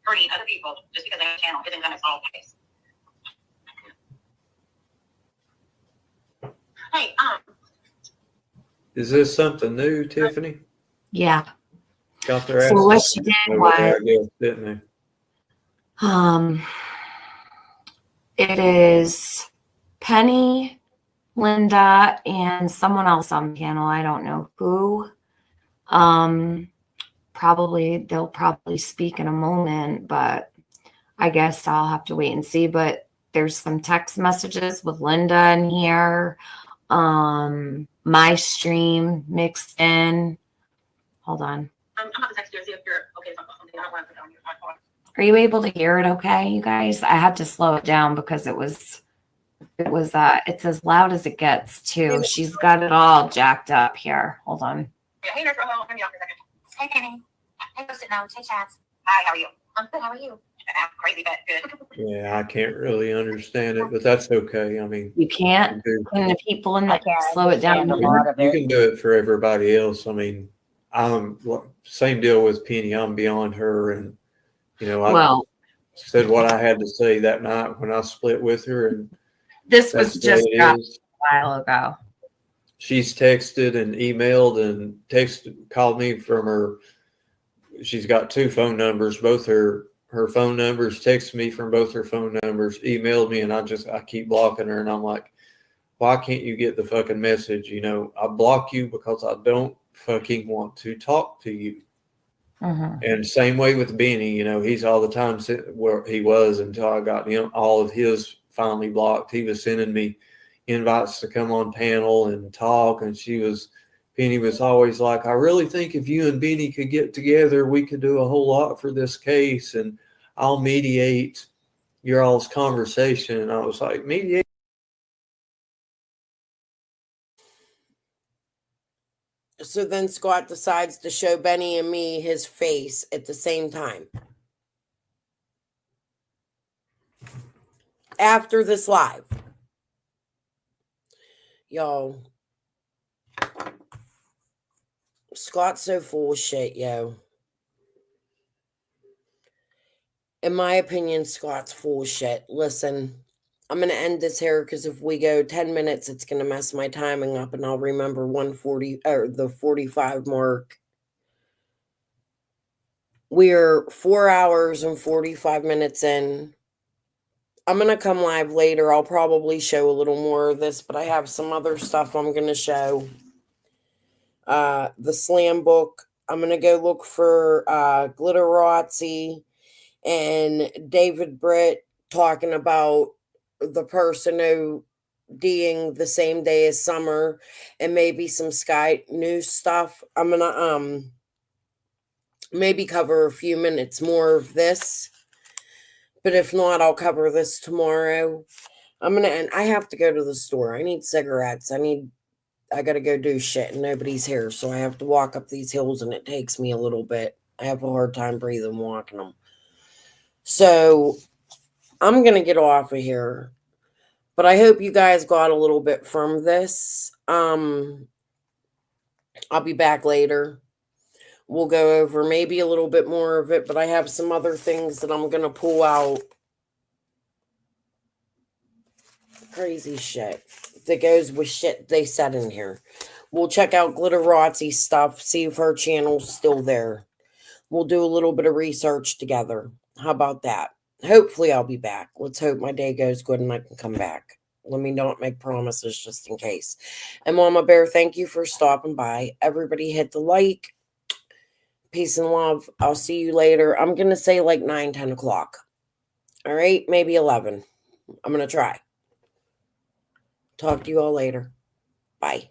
Hurting other people just because they have a channel isn't going to solve the case. Hey, Is this something new, Tiffany? Yeah. Got their So what asses she did over there, was, I guess, didn't they? it is Penny, Linda, and someone else on the panel. I don't know who. They'll probably speak in a moment, but I guess I'll have to wait and see. But there's some text messages with Linda in here. My stream mixed in. Hold on. I'm about to text you and see if you're okay with something. I don't want to put down your phone. Are you able to hear it okay, you guys? I had to slow it down because it's as loud as it gets too. She's got it all jacked up here. Hold on. Yeah, hey, Nurse Rojo, let me off for a second. Hey, Penny. Hey, Post-it notes. Hey, chats. Hi, how are you? I'm good. How are you? Crazy, but good. Yeah, I can't really understand it, but that's okay. I mean, You can't. you When the people in I the can't slow it down. understand a lot of it. can do it for everybody else. I mean, I'm same deal with Penny. I'm beyond her, and I Well, said what I had to say that night when I split with her, and this that's was the way just it dropped is. a while ago. She's texted and emailed and called me from her. She's got 2 phone numbers, both her phone numbers, texted me from both her phone numbers, emailed me, and I keep blocking her, and I'm like, why can't you get the fucking message? I block you because I don't fucking want to talk to you. Mhm. And same way with Benny, he's all the time where he was until I got all of his finally blocked. He was sending me invites to come on panel and talk, and Penny was always like, I really think if you and Benny could get together, we could do a whole lot for this case, and I'll mediate your all's conversation. And I was like, mediate? So then Scott decides to show Benny and me his face at the same time. After this live. Yo. Scott's so full of shit, yo. In my opinion, Scott's full of shit. Listen, I'm going to end this here because if we go 10 minutes, it's going to mess my timing up and I'll remember 140 or the 45 mark. We're 4 hours and 45 minutes in. I'm going to come live later. I'll probably show a little more of this, but I have some other stuff I'm going to show. The slam book. I'm going to go look for Glitterazzi and David Britt talking about the person ODing the same day as Summer and maybe some Sky News stuff. I'm going to maybe cover a few minutes more of this. But if not, I'll cover this tomorrow. And I have to go to the store. I need cigarettes. I gotta go do shit and nobody's here. So I have to walk up these hills and it takes me a little bit. I have a hard time breathing walking them. So I'm gonna get off of here. But I hope you guys got a little bit from this. I'll be back later. We'll go over maybe a little bit more of it, but I have some other things that I'm gonna pull out. Crazy shit that goes with shit they said in here. We'll check out Glitterazzi's stuff, see if her channel's still there. We'll do a little bit of research together. How about that? Hopefully I'll be back. Let's hope my day goes good and I can come back. Let me not make promises just in case. And Mama Bear, thank you for stopping by. Everybody hit the like. Peace and love. I'll see you later. I'm going to say like 9, 10 o'clock. All right? Maybe 11. I'm going to try. Talk to you all later. Bye.